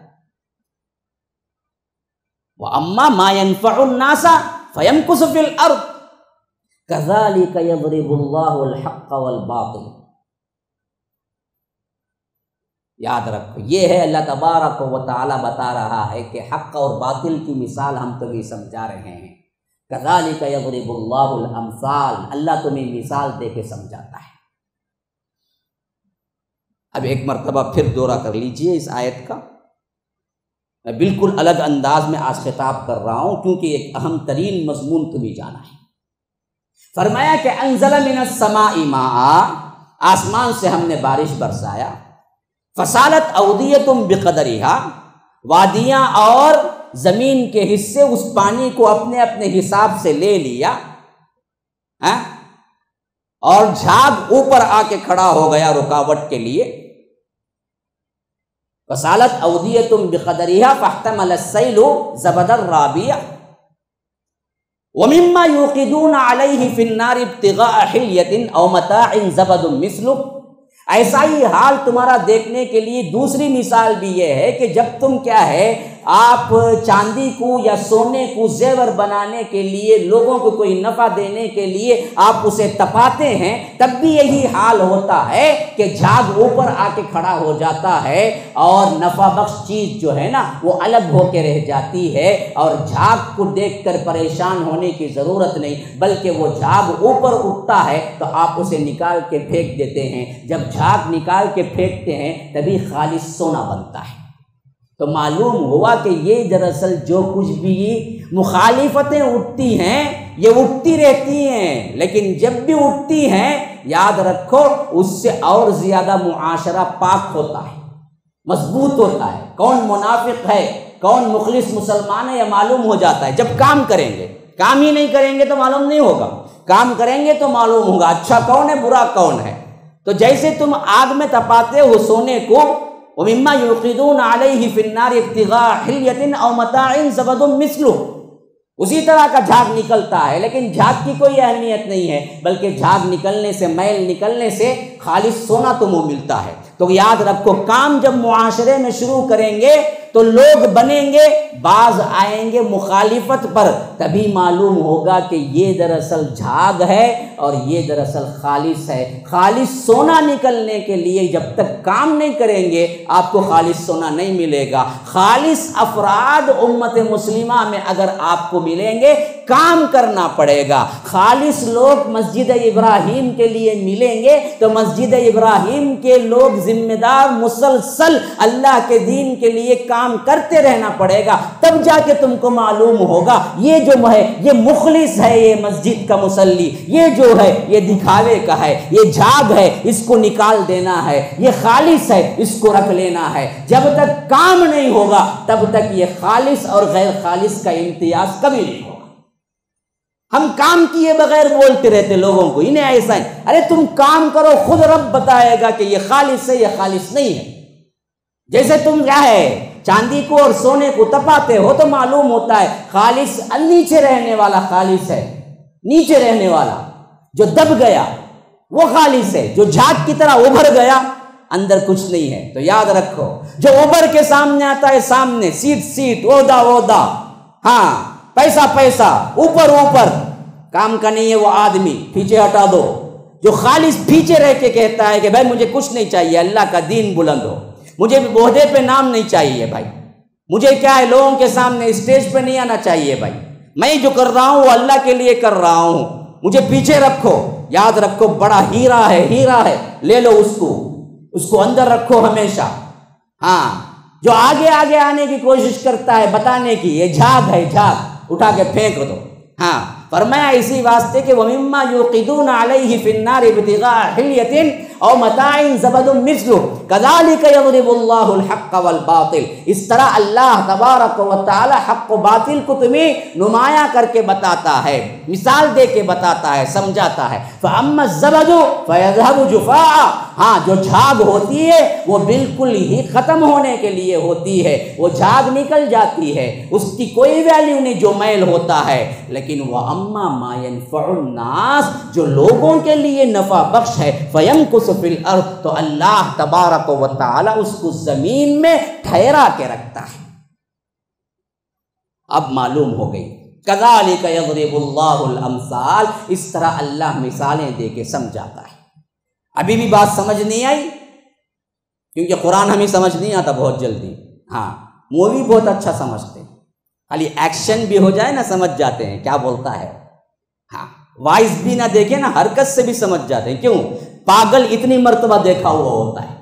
وَأَمَّا مَا يَنْفَعُ النَّاسَ فَيَنْقُصُ فِي الْأَرْضِ كَذَلِكَ يَضْرِبُ اللَّهُ الْحَقَّ وَالْبَاطِلَ۔ یاد رکھو، یہ ہے اللہ تبارک و تعالیٰ بتا رہا ہے کہ حق اور باطل کی مثال ہم تمہیں سمجھا رہے ہیں۔ کذالک یضرب اللہ الامثال، اللہ تمہیں مثال دے کے سمجھاتا ہے۔ اب ایک مرتبہ پھر دورہ کر لیجئے اس آیت کا، میں بالکل الگ انداز میں آج خطاب کر رہا ہوں کیونکہ ایک اہم ترین مضمون تمہیں جانا ہے۔ فرمایا کہ انزل من السماء ماء، آسمان سے ہم نے بارش برسایا، فسالت اودیۃ بقدرہا، وادیاں اور زمین کے حصے اس پانی کو اپنے اپنے حساب سے لے لیا، اور جھاگ اوپر آ کے کھڑا ہو گیا رکاوٹ کے لیے۔ فسالت اودیۃ بقدرہا فاحتمل السیل زبدا رابیہ ومما یوقدون علیہ فی النار ابتغاء حلیۃ او متاع زبد مثلہ۔ ایسا ہی حال تمہارا دیکھنے کے لیے دوسری مثال بھی یہ ہے کہ جب تم کیا ہے آپ چاندی کو یا سونے کو زیور بنانے کے لیے، لوگوں کو کوئی نفع دینے کے لیے آپ اسے تپاتے ہیں، تب بھی یہی حال ہوتا ہے کہ جھاگ اوپر آ کے کھڑا ہو جاتا ہے اور نفع بخش چیز جو ہے نا وہ الگ ہو کے رہ جاتی ہے، اور جھاگ کو دیکھ کر پریشان ہونے کی ضرورت نہیں، بلکہ وہ جھاگ اوپر اٹھتا ہے تو آپ اسے نکال کے پھینک دیتے ہیں۔ جب جھاگ نکال کے پھینکتے ہیں تبھی خالص سونا بنتا ہے۔ تو معلوم ہوا کہ یہ دراصل جو کچھ بھی مخالفتیں اٹھتی ہیں یہ اٹھتی رہتی ہیں، لیکن جب بھی اٹھتی ہیں یاد رکھو اس سے اور زیادہ معاشرہ پاک ہوتا ہے، مضبوط ہوتا ہے۔ کون منافق ہے کون مخلص مسلمان ہے یہ معلوم ہو جاتا ہے جب کام کریں گے۔ کام ہی نہیں کریں گے تو معلوم نہیں ہوگا، کام کریں گے تو معلوم ہوگا اچھا کون ہے برا کون ہے۔ تو جیسے تم آگ میں تپاتے ہو سونے کو، وَمِمَّا يُوقِدُونَ عَلَيْهِ فِي النَّارِ ابْتِغَاءَ حِلْيَةٍ أَوْ مَتَاعٍ زَبَدٌ مِثْلُهُ، اسی طرح کا جھاگ نکلتا ہے، لیکن جھاگ کی کوئی اہمیت نہیں ہے، بلکہ جھاگ نکلنے سے، میل نکلنے سے خالص سونا تمہیں ملتا ہے۔ تو یاد رکھو کام جب معاشرے میں شروع کریں گے تو لوگ بنیں گے، بعض آئیں گے مخالفت پر، تبھی معلوم ہوگا کہ یہ دراصل جھاگ ہے اور یہ دراصل خالص ہے۔ خالص سونا نکلنے کے لیے جب تک کام نہیں کریں گے آپ کو خالص سونا نہیں ملے گا۔ خالص افراد امت مسلمہ میں اگر آپ کو ملیں گے کام کرنا پڑے گا۔ خالص لوگ مسجد ابراہیم کے لیے ملیں گے تو مسجد ابراہیم کے لوگ ذمہ دار مسلسل اللہ کے دین کے لیے کام کرتے رہنا پڑے گا، تب جا کے تم کو معلوم ہوگا یہ جو ہے یہ مخلص ہے، یہ مسجد کا مصلی، یہ جو ہے یہ دکھاوے کا ہے، یہ جھاگ ہے اس کو نکال دینا ہے، یہ خالص ہے اس کو رکھ لینا ہے۔ جب تک کام نہیں ہوگا تب تک یہ خالص اور غیر خالص کا امتیاز کبھی نہیں ہوگا۔ ہم کام کیے بغیر بولتے رہتے لوگوں کو، انہیں ایسا ہے، ارے تم کام کرو خود رب بتائے گا کہ یہ خالص ہے یہ خالص نہیں ہے۔ جیسے تم کیا ہے چاندی کو اور سونے کو تپاتے ہو تو معلوم ہوتا ہے خالص نیچے رہنے والا خالص ہے، نیچے رہنے والا جو دب گیا وہ خالص ہے، جو جھاگ کی طرح ابھر گیا اندر کچھ نہیں ہے۔ تو یاد رکھو جو ابھر کے سامنے آتا ہے، سامنے سیٹ سیٹ، عہدہ عہدہ، ہاں پیسہ پیسہ، اوپر اوپر، کام کا نہیں ہے وہ آدمی، پیچھے ہٹا دو۔ جو خالص پیچھے رہ کے کہتا ہے کہ بھائی مجھے کچھ نہیں چاہیے، اللہ کا دین بلند ہو، مجھے عہدے پہ نام نہیں چاہیے بھائی، مجھے کیا ہے لوگوں کے سامنے اسٹیج پہ نہیں آنا چاہیے بھائی، میں جو کر رہا ہوں وہ اللہ کے لیے کر رہا ہوں، مجھے پیچھے رکھو۔ یاد رکھو بڑا ہیرا ہے، ہیرا ہے، لے لو اس کو اندر رکھو ہمیشہ۔ ہاں جو آگے آگے آنے کی کوشش کرتا ہے بتانے کی، یہ جھاگ ہے، جھاگ اٹھا کے پھینک دو۔ ہاں فرمایا اسی واسطے کہ وَمِمَّا يُوقِدُونَ عَلَيْهِ فِي النَّارِ ابْتِغَاءَ حِلْيَةٍ أَوْ مَتَاعٍ زَبَدٌ مِثْلُهُ كَذَلِكَ يَضْرِبُ اللَّهُ الْحَقَّ وَالْبَاطِلَ۔ اس طرح اللہ تبارک و تعالی حق و باطل کو تمہیں نمایاں کر کے بتاتا ہے، مثال دے کے بتاتا ہے، سمجھاتا ہے۔ فَأَمَّا الزَّبَدُ فَيَذْهَبُ جُفَاءً، ہاں جو جھاگ ہوتی ہے وہ بالکل ہی ختم ہونے کے لیے ہوتی ہے، وہ جھاگ نکل جاتی ہے، اس کی کوئی ویلیو نہیں جو میل ہوتا ہے۔ لیکن وَأَمَّا مَا يَنْفَعُ النَّاسَ، جو لوگوں کے لیے نفع بخش ہے، فَيَمْكُثُ فِي الْأَرْضِ، تو اللہ تبارک و تعالی اس کو زمین میں ٹھہرا کے رکھتا ہے۔ اب معلوم ہو گئی كَذَلِكَ يَضْرِبُ اللَّهُ الْأَمْثَالَ، اس طرح اللہ مثالیں دے کے سمجھاتا ہے۔ ابھی بھی بات سمجھ نہیں آئی؟ کیونکہ قرآن ہمیں سمجھ نہیں آتا بہت جلدی. ہاں مووی بہت اچھا سمجھتے ہیں, خالی ایکشن بھی ہو جائے نا سمجھ جاتے ہیں کیا بولتا ہے. ہاں وائس بھی نہ دیکھے نا حرکت سے بھی سمجھ جاتے ہیں. کیوں؟ پاگل اتنی مرتبہ دیکھا ہوا ہوتا ہے.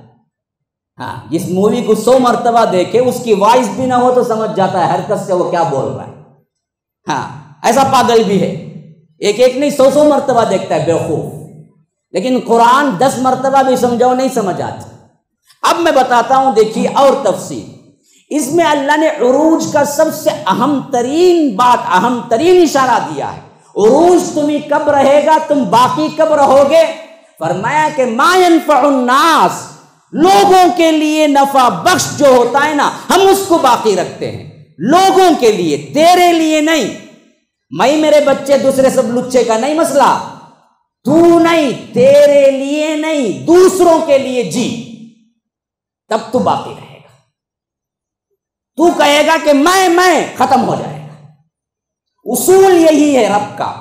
ہاں جس مووی کو 100 مرتبہ دیکھے اس کی وائس بھی نہ ہو تو سمجھ جاتا ہے حرکت سے وہ کیا بول رہا ہے. ہاں ایسا پاگل بھی ہے, ایک نہیں 100 مرتبہ دیکھتا ہے بیوقوف. لیکن قرآن 10 مرتبہ بھی سمجھاؤ نہیں سمجھ آتی. اب میں بتاتا ہوں, دیکھیے اور تفصیل. اس میں اللہ نے عروج کا سب سے اہم ترین بات, اہم ترین اشارہ دیا ہے. عروج تمہیں کب رہے گا, تم باقی کب رہو گے؟ فرمایا کہ ما ينفع الناس, لوگوں کے لیے نفع بخش جو ہوتا ہے نا ہم اس کو باقی رکھتے ہیں. لوگوں کے لیے, تیرے لیے نہیں. میں میرے بچے دوسرے سب لچے کا نہیں مسئلہ, تو نہیں, تیرے لیے نہیں, دوسروں کے لیے جی, تب تو باقی رہے گا. تو کہے گا کہ میں ختم ہو جائے گا. اصول یہی ہے رب کا,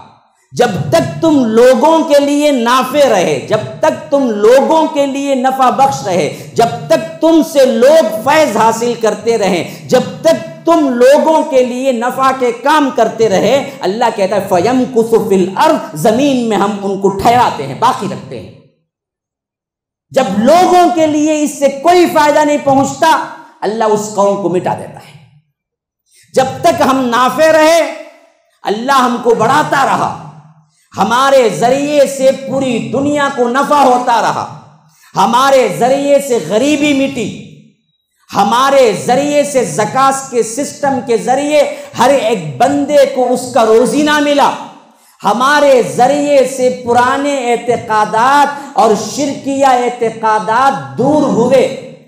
جب تک تم لوگوں کے لیے نافع رہے, جب تک تم لوگوں کے لیے نفع بخش رہے, جب تک تم سے لوگ فیض حاصل کرتے رہیں, جب تک تم لوگوں کے لیے نفع کے کام کرتے رہے, اللہ کہتا ہے فَيَمْكُثُ فِي الْأَرْضِ, زمین میں ہم ان کو ٹھہراتے ہیں, باقی رکھتے ہیں. جب لوگوں کے لیے اس سے کوئی فائدہ نہیں پہنچتا اللہ اس قوم کو مٹا دیتا ہے. جب تک ہم نافع رہے اللہ ہم کو بڑھاتا رہا, ہمارے ذریعے سے پوری دنیا کو نفع ہوتا رہا, ہمارے ذریعے سے غریبی مٹی, ہمارے ذریعے سے زکات کے سسٹم کے ذریعے ہر ایک بندے کو اس کا روزینہ ملا, ہمارے ذریعے سے پرانے اعتقادات اور شرکیہ اعتقادات دور ہوئے,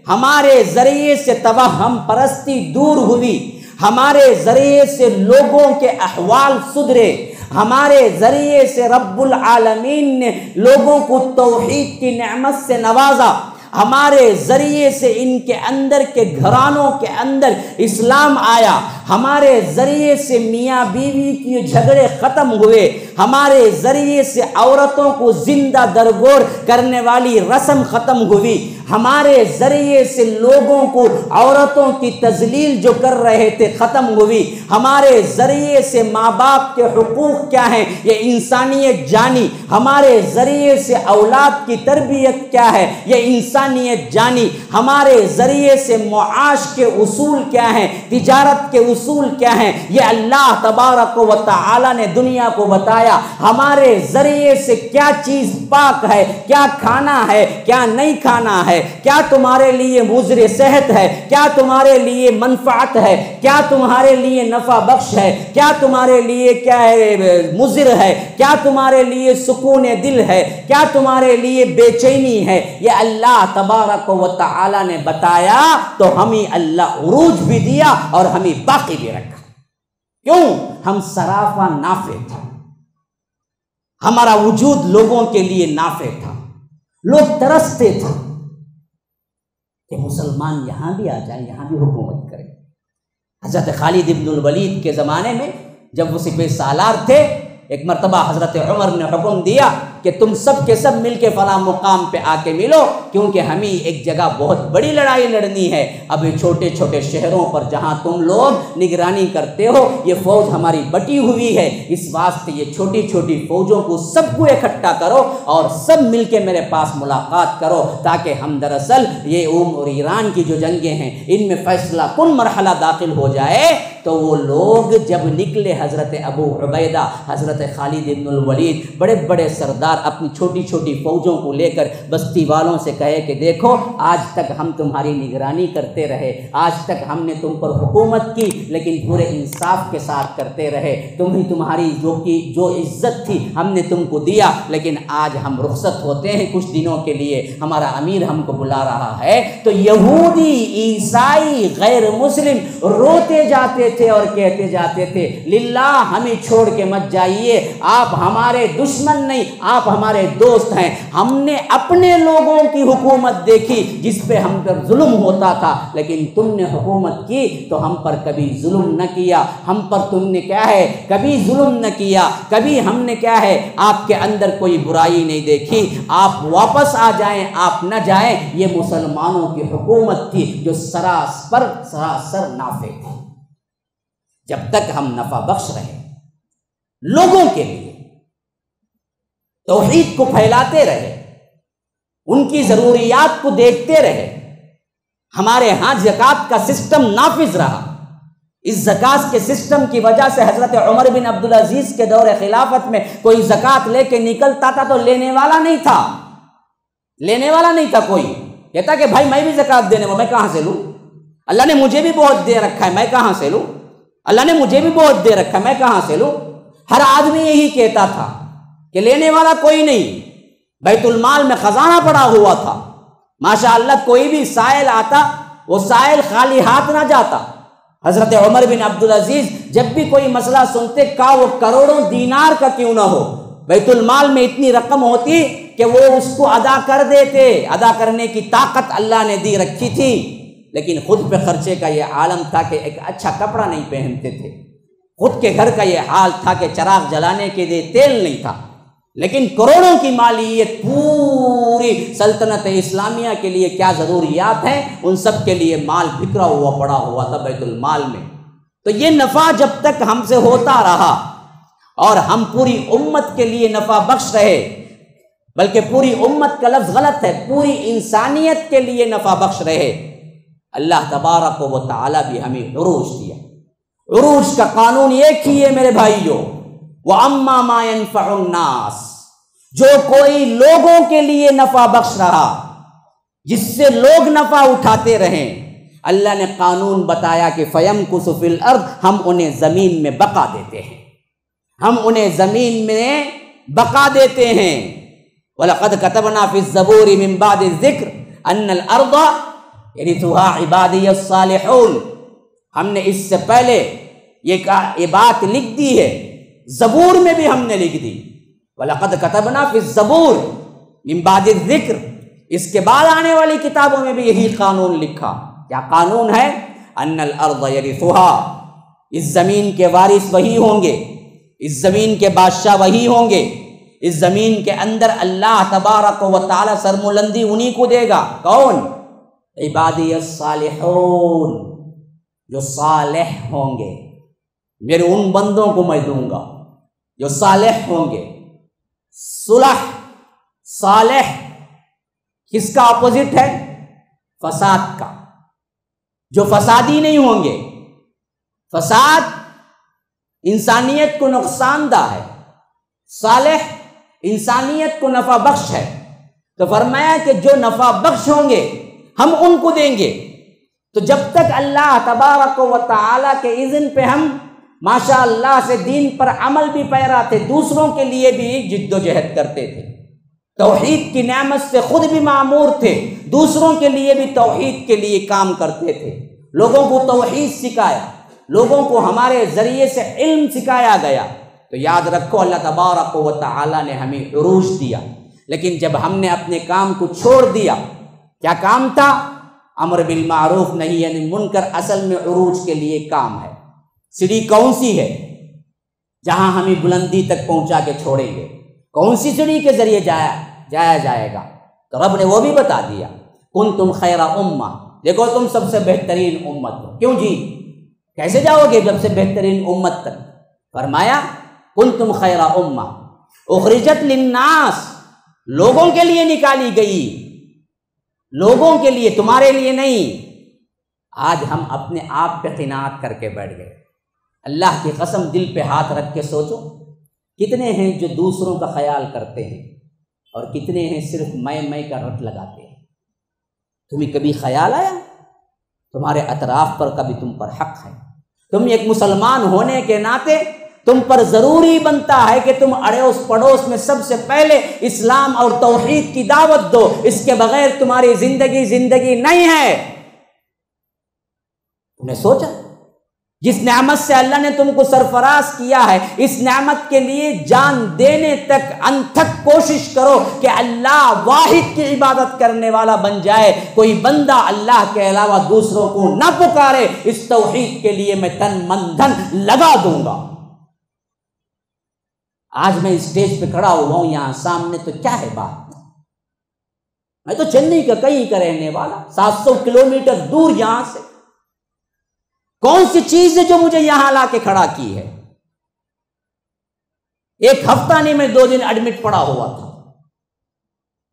ہمارے ذریعے سے توہم پرستی دور ہوئی, ہمارے ذریعے سے لوگوں کے احوال سدھرے, ہمارے ذریعے سے رب العالمین نے لوگوں کو توحید کی نعمت سے نوازا, ہمارے ذریعے سے ان کے اندر کے گھرانوں کے اندر اسلام آیا, ہمارے ذریعے سے میاں بیوی کی جھگڑے ختم ہوئے, ہمارے ذریعے سے عورتوں کو زندہ درگور کرنے والی رسم ختم ہوئی, ہمارے ذریعے سے لوگوں کو عورتوں کی تذلیل جو کر رہے تھے ختم ہوئی, ہمارے ذریعے سے ماں باپ کے حقوق کیا ہیں یہ انسانیت جانی, ہمارے ذریعے سے اولاد کی تربیت کیا ہے یہ انسانیت جانی, ہمارے ذریعے سے معاش کے اصول کیا ہیں, تجارت کے اصول کیا ہیں یہ اللہ تبارک و تعالی نے دنیا کو بتایا, ہمارے ذریعے سے کیا چیز پاک ہے, کیا کھانا ہے, کیا نہیں کھانا ہے, کیا تمہارے لیے مضر صحت ہے, کیا تمہارے لیے منفعت ہے, کیا تمہارے لیے نفع بخش ہے, کیا تمہارے لیے کیا ہے مضر ہے, کیا تمہارے لیے سکون دل ہے, کیا تمہارے لیے بے چینی ہے, یہ اللہ تبارک و تعالی نے بتایا تو ہمیں اللہ عروج بھی دیا اور ہمیں باقی بھی رکھا. کیوں؟ ہم سراپا نافع تھا, ہمارا وجود لوگوں کے لیے نافع تھا, لوگ ترستے تھے کہ مسلمان یہاں بھی آ جائیں, یہاں بھی حکومت کریں. حضرت خالد ابن الولید کے زمانے میں جب وہ سپہ سالار تھے, ایک مرتبہ حضرت عمر نے حکم دیا کہ تم سب کے سب مل کے فلاں مقام پہ آ کے ملو, کیونکہ ہمیں ایک جگہ بہت بڑی لڑائی لڑنی ہے. اب یہ چھوٹے چھوٹے شہروں پر جہاں تم لوگ نگرانی کرتے ہو یہ فوج ہماری بٹی ہوئی ہے, اس واسطے یہ چھوٹی چھوٹی فوجوں کو سب کو اکٹھا کرو اور سب مل کے میرے پاس ملاقات کرو, تاکہ ہم دراصل یہ اور ایران کی جو جنگیں ہیں ان میں فیصلہ کن مرحلہ داخل ہو جائے. تو وہ لوگ جب نکلے, حضرت ابو عبیدہ, حضرت خالد ابن الولید, بڑے بڑے سردار اپنی چھوٹی چھوٹی فوجوں کو لے کر بستی والوں سے کہے کہ دیکھو آج تک ہم تمہاری نگرانی کرتے رہے, آج تک ہم نے تم پر حکومت کی لیکن پورے انصاف کے ساتھ کرتے رہے, تمہاری جو عزت تھی ہم نے تم کو دیا, لیکن آج ہم رخصت ہوتے ہیں کچھ دنوں کے لیے, ہمارا امیر ہم کو بلا رہا ہے. تو یہودی, عیسائی, غیر مسلم روتے جاتے تھے اور کہتے جاتے تھے للہ ہمیں چھوڑ کے مت جائیے, آپ ہمارے دشمن نہیں, آپ آپ ہمارے دوست ہیں، ہم نے اپنے لوگوں کی حکومت دیکھی جس پہ ہم پر ظلم ہوتا تھا، لیکن تم نے حکومت کی تو ہم پر کبھی ظلم نہ کیا، ہم پر تم نے کیا ہے کبھی ظلم نہ کیا، کبھی ہم نے کیا ہے آپ کے اندر کوئی برائی نہیں دیکھی، آپ واپس آ جائیں آپ نہ جائیں۔ یہ مسلمانوں کی حکومت تھی جو سراسر نافع تھی۔ جب تک ہم نفع بخش رہے لوگوں کے لیے، توحید کو پھیلاتے رہے، ان کی ضروریات کو دیکھتے رہے، ہمارے ہاں زکوٰۃ کا سسٹم نافذ رہا۔ اس زکوٰۃ کے سسٹم کی وجہ سے حضرت عمر بن عبدالعزیز کے دور خلافت میں کوئی زکوٰۃ لے کے نکلتا تھا تو لینے والا نہیں تھا کوئی، کہتا کہ بھائی میں بھی زکوٰۃ دینے والا، میں کہاں سے لوں؟ اللہ نے مجھے بھی بہت دے رکھا ہے، میں کہاں سے لوں؟ اللہ نے مجھے بھی بہت دے رکھا ہے، میں کہاں سے لوں؟ ہر آدمی یہی کہتا تھا کہ لینے والا کوئی نہیں۔ بیت المال میں خزانہ پڑا ہوا تھا، ماشاءاللہ کوئی بھی سائل آتا وہ سائل خالی ہاتھ نہ جاتا۔ حضرت عمر بن عبدالعزیز جب بھی کوئی مسئلہ سنتے کا وہ کروڑوں دینار کا کیوں نہ ہو، بیت المال میں اتنی رقم ہوتی کہ وہ اس کو ادا کر دیتے، ادا کرنے کی طاقت اللہ نے دی رکھی تھی، لیکن خود پہ خرچے کا یہ عالم تھا کہ ایک اچھا کپڑا نہیں پہنتے تھے، خود کے گھر کا یہ حال تھا کہ چراغ جلانے کے لیے تیل نہیں تھا، لیکن کروڑوں کی مالیت پوری سلطنت اسلامیہ کے لیے کیا ضروریات ہیں ان سب کے لیے مال بکھرا ہوا پڑا ہوا تھا بیت المال میں۔ تو یہ نفع جب تک ہم سے ہوتا رہا اور ہم پوری امت کے لیے نفع بخش رہے، بلکہ پوری امت کا لفظ غلط ہے، پوری انسانیت کے لیے نفع بخش رہے، اللہ تبارک و تعالی بھی ہمیں عروج دیا۔ عروج کا قانون ایک ہی ہے میرے بھائیوں، وَأَمَّا مَا يَنْفَعُ النَّاسِ، جو کوئی لوگوں کے لیے نفع بخش رہا، جس سے لوگ نفع اٹھاتے رہیں، اللہ نے قانون بتایا کہ فَيَمْكُثُ فِي الْأَرْضِ، ہم انہیں زمین میں بقا دیتے ہیں، ہم انہیں زمین میں بقا دیتے ہیں۔ وَلَقَدْ كَتَبْنَا فِي الزَّبُورِ مِن بَعْدِ الذِّكْرِ أَنَّ الْأَرْضَ يَرِثُهَا عِبَادِيَ الصَّالِحُونَ، ہم نے اس سے پہلے یہ بات لکھ دی ہے، زبور میں بھی ہم نے لکھ دی، وَلَقَدْ كَتَبْنَا فِي الزَّبُورِ مِن بَعْدِ الذِّكْرِ، اس کے بعد آنے والی کتابوں میں بھی یہی قانون لکھا۔ کیا قانون ہے؟ أَنَّ الْأَرْضَ يَرِثُهَا، اس زمین کے وارث وہی ہوں گے، اس زمین کے بادشاہ وہی ہوں گے، اس زمین کے اندر اللہ تبارک و تعالی سرملندی انہی کو دے گا۔ کون؟ عبادی الصالحون، جو صالح ہوں گے، میرے ان بندوں کو میں دوں گا جو صالح ہوں گے۔ صلح، صالح کس کا اپوزٹ ہے؟ فساد کا، جو فسادی نہیں ہوں گے۔ فساد انسانیت کو نقصان دہ ہے، صالح انسانیت کو نفع بخش ہے۔ تو فرمایا کہ جو نفع بخش ہوں گے ہم ان کو دیں گے۔ تو جب تک اللہ تبارک و تعالی کے اذن پہ ہم ماشاء اللہ سے دین پر عمل بھی پیرا تھے، دوسروں کے لیے بھی جد و جہد کرتے تھے، توحید کی نعمت سے خود بھی معمور تھے، دوسروں کے لیے بھی توحید کے لیے کام کرتے تھے، لوگوں کو توحید سکھایا، لوگوں کو ہمارے ذریعے سے علم سکھایا گیا۔ تو یاد رکھو اللہ تبارک و تعالی نے ہمیں عروج دیا، لیکن جب ہم نے اپنے کام کو چھوڑ دیا، کیا کام تھا؟ امر بالمعروف نہی عن المنکر، اصل میں عروج کے لیے کام ہے۔ سیڑھی کون سی ہے جہاں ہمیں بلندی تک پہنچا کے چھوڑیں گے؟ کون سی سیڑھی کے ذریعے جایا جائے گا؟ تو رب نے وہ بھی بتا دیا، کنتم خیر امہ، دیکھو تم سب سے بہترین امت ہو۔ کیوں جی؟ کیسے جاؤ گے سب سے بہترین امت تک؟ فرمایا کنتم خیر امہ اخرجت للناس، لوگوں کے لیے نکالی گئی، لوگوں کے لیے، تمہارے لیے نہیں۔ آج ہم اپنے آپ پہ قناعت کر کے بیٹھ گئے۔ اللہ کی قسم دل پہ ہاتھ رکھ کے سوچو، کتنے ہیں جو دوسروں کا خیال کرتے ہیں اور کتنے ہیں صرف میں کا رٹ لگاتے ہیں؟ تمہیں کبھی خیال آیا تمہارے اطراف پر کبھی تم پر حق ہے؟ تم ایک مسلمان ہونے کے ناطے تم پر ضروری بنتا ہے کہ تم اڑوس پڑوس میں سب سے پہلے اسلام اور توحید کی دعوت دو، اس کے بغیر تمہاری زندگی نہیں ہے۔ تم نے سوچا جس نعمت سے اللہ نے تم کو سرفراز کیا ہے، اس نعمت کے لیے جان دینے تک انتھک کوشش کرو کہ اللہ واحد کی عبادت کرنے والا بن جائے، کوئی بندہ اللہ کے علاوہ دوسروں کو نہ پکارے، اس توحید کے لیے میں تن من دھن لگا دوں گا۔ آج میں اسٹیج پہ کھڑا ہوا ہوں یہاں سامنے، تو کیا ہے بات؟ میں تو چنئی کا کہیں کا رہنے والا، 700 کلومیٹر دور یہاں سے۔ کون سی چیز ہے جو مجھے یہاں لا کے کھڑا کی ہے؟ ایک ہفتہ نہیں، میں 2 دن ایڈمٹ پڑا ہوا تھا۔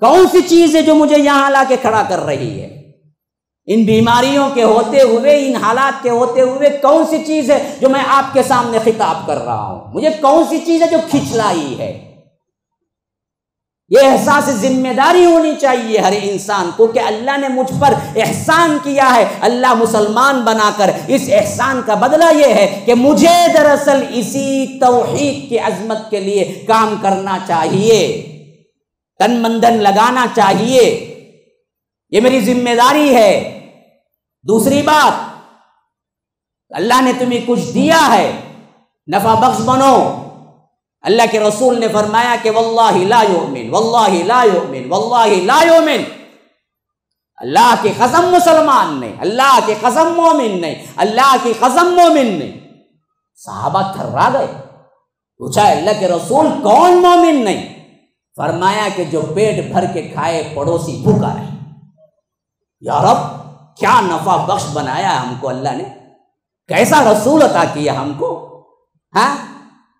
کون سی چیز ہے جو مجھے یہاں لا کے کھڑا کر رہی ہے؟ ان بیماریوں کے ہوتے ہوئے، ان حالات کے ہوتے ہوئے کون سی چیز ہے جو میں آپ کے سامنے خطاب کر رہا ہوں؟ مجھے کون سی چیز ہے جو کھچ لائی ہے؟ یہ احساس ذمہ داری ہونی چاہیے ہر انسان کو کہ اللہ نے مجھ پر احسان کیا ہے، اللہ مسلمان بنا کر، اس احسان کا بدلہ یہ ہے کہ مجھے دراصل اسی توحید کی عظمت کے لیے کام کرنا چاہیے، تن من دھن لگانا چاہیے، یہ میری ذمہ داری ہے۔ دوسری بات، اللہ نے تمہیں کچھ دیا ہے، نفع بخش بنو۔ اللہ کے رسول نے فرمایا کہ واللہ لا یؤمن، واللہ لا یؤمن، واللہ لا یؤمن، اللہ کی قسم مسلمان نہیں، اللہ کی قسم مومن نہیں، اللہ کی قسم مومن نہیں۔ صحابہ تھرا گئے، پوچھا اللہ کے رسول کون مومن نہیں؟ فرمایا کہ جو پیٹ بھر کے کھائے پڑوسی بھوکا رہے۔ یا رب، کیا نفع بخش بنایا ہم کو اللہ نے، کیسا رسول عطا کیا ہم کو۔ ہاں،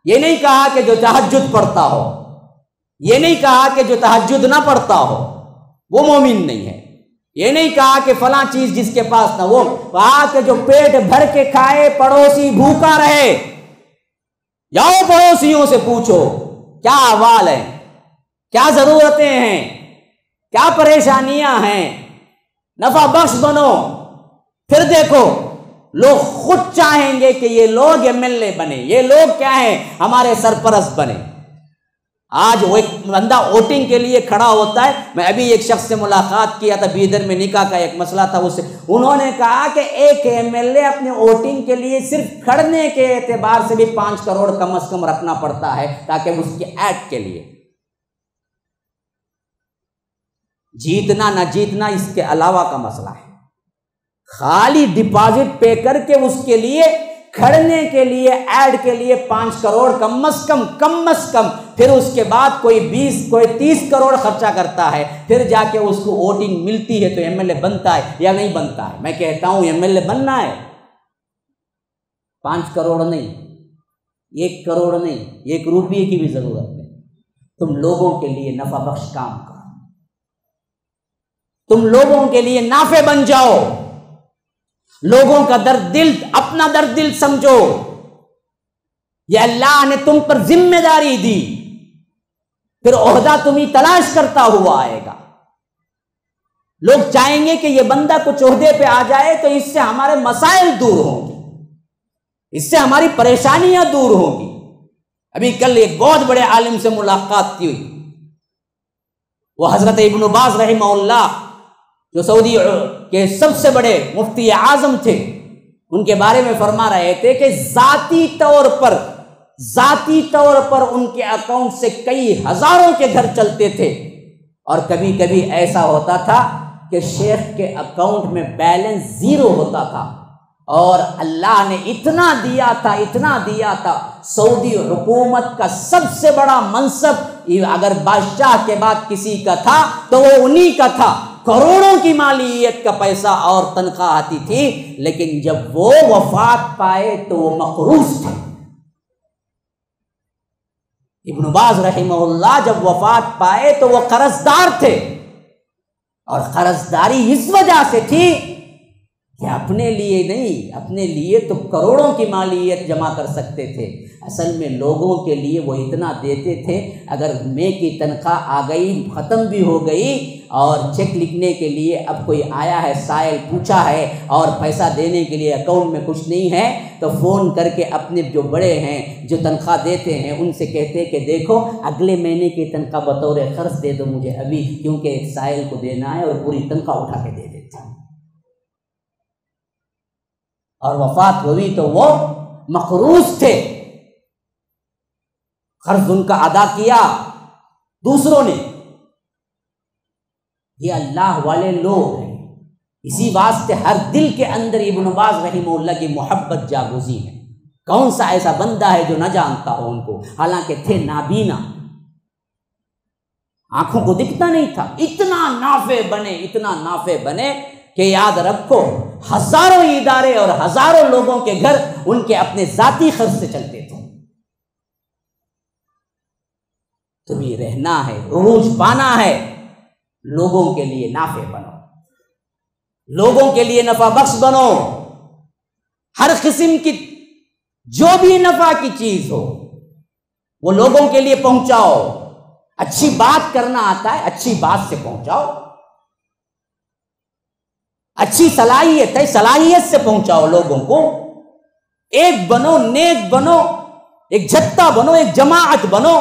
یہ نہیں کہا کہ جو تہجد پڑھتا ہو، یہ نہیں کہا کہ جو تہجد نہ پڑھتا ہو وہ مومن نہیں ہے، یہ نہیں کہا کہ فلاں چیز جس کے پاس نہ، وہ کہا کہ جو پیٹ بھر کے کھائے پڑوسی بھوکا رہے۔ جاؤ پڑوسیوں سے پوچھو کیا احوال ہے، کیا ضرورتیں ہیں، کیا پریشانیاں ہیں، نفع بخش بنو۔ پھر دیکھو لوگ خود چاہیں گے کہ یہ لوگ ایم ایل اے بنے، یہ لوگ کیا ہیں، ہمارے سرپرست بنے۔ آج وہ ایک بندہ ووٹنگ کے لیے کھڑا ہوتا ہے، میں ابھی ایک شخص سے ملاقات کیا تھا، بیدر میں نکاح کا ایک مسئلہ تھا، اس سے انہوں نے کہا کہ ایک ایم ایل اے اپنے ووٹنگ کے لیے صرف کھڑنے کے اعتبار سے بھی 5 کروڑ کم از کم رکھنا پڑتا ہے تاکہ اس کے ایڈ کے لیے۔ جیتنا نہ جیتنا اس کے علاوہ کا مسئلہ ہے، خالی ڈپازٹ پے کر کے اس کے لیے کھڑنے کے لیے ایڈ کے لیے 5 کروڑ کم از کم، پھر اس کے بعد کوئی 20 کوئی 30 کروڑ خرچہ کرتا ہے، پھر جا کے اس کو ووٹنگ ملتی ہے تو ایم ایل اے بنتا ہے یا نہیں بنتا ہے۔ میں کہتا ہوں ایم ایل اے بننا ہے، 5 کروڑ نہیں، 1 کروڑ نہیں، 1 روپیے کی بھی ضرورت نہیں، تم لوگوں کے لیے نفع بخش کام کرو، تم لوگوں کے لیے نافع بن جاؤ، لوگوں کا درد دل اپنا درد دل سمجھو۔ یہ اللہ نے تم پر ذمہ داری دی، پھر عہدہ تمہیں تلاش کرتا ہوا آئے گا۔ لوگ چاہیں گے کہ یہ بندہ کچھ عہدے پہ آ جائے تو اس سے ہمارے مسائل دور ہوں گے، اس سے ہماری پریشانیاں دور ہوں گی۔ ابھی کل ایک بہت بڑے عالم سے ملاقات کی ہوئی، وہ حضرت ابن باز رحمہ اللہ جو سعودی کے سب سے بڑے مفتی اعظم تھے، ان کے بارے میں فرما رہے تھے کہ ذاتی طور پر ان کے اکاؤنٹ سے کئی ہزاروں کے گھر چلتے تھے، اور کبھی کبھی ایسا ہوتا تھا کہ شیخ کے اکاؤنٹ میں بیلنس 0 ہوتا تھا، اور اللہ نے اتنا دیا تھا۔ سعودی حکومت کا سب سے بڑا منصب اگر بادشاہ کے بعد کسی کا تھا تو وہ انہی کا تھا، کروڑوں کی مالیت کا پیسہ اور تنخواہ آتی تھی، لیکن جب وہ وفات پائے تو وہ مقروض تھے۔ ابن باز رحمہ اللہ جب وفات پائے تو وہ قرض دار تھے، اور قرض داری اس وجہ سے تھی کہ اپنے لیے نہیں، اپنے لیے تو کروڑوں کی مالیت جمع کر سکتے تھے، اصل میں لوگوں کے لیے وہ اتنا دیتے تھے، اگر مے کی تنخواہ آ گئی، ختم بھی ہو گئی، اور چیک لکھنے کے لیے اب کوئی آیا ہے، سائل پوچھا ہے اور پیسہ دینے کے لیے اکاؤنٹ میں کچھ نہیں ہے، تو فون کر کے اپنے جو بڑے ہیں جو تنخواہ دیتے ہیں ان سے کہتے کہ دیکھو اگلے مہینے کی تنخواہ بطور قرض دے دو مجھے ابھی، کیونکہ ایک سائل کو دینا ہے، اور پوری تنخواہ اٹھا کے دے دیتا ہے۔ اور وفات ہوئی تو وہ مقروض تھے، قرض ان کا ادا کیا دوسروں نے۔ یہ اللہ والے لوگ ہیں، اسی واسطے ہر دل کے اندر ابن باز رحمہ اللہ کی محبت جاگوزی ہے۔ کون سا ایسا بندہ ہے جو نہ جانتا ہو ان کو، حالانکہ تھے نابینا، آنکھوں کو دکھتا نہیں تھا، اتنا نافع بنے کہ یاد رکھو ہزاروں ادارے اور ہزاروں لوگوں کے گھر ان کے اپنے ذاتی خرچ سے چلتے تھے۔ تمہیں رہنا ہے، عروج پانا ہے، لوگوں کے لیے نافع بنو، لوگوں کے لیے نفع بخش بنو، ہر قسم کی جو بھی نفع کی چیز ہو وہ لوگوں کے لیے پہنچاؤ۔ اچھی بات کرنا آتا ہے، اچھی بات سے پہنچاؤ، اچھی صلاحیت ہے، صلاحیت سے پہنچاؤ لوگوں کو۔ ایک بنو، نیک بنو، ایک جتھا بنو، ایک جماعت بنو،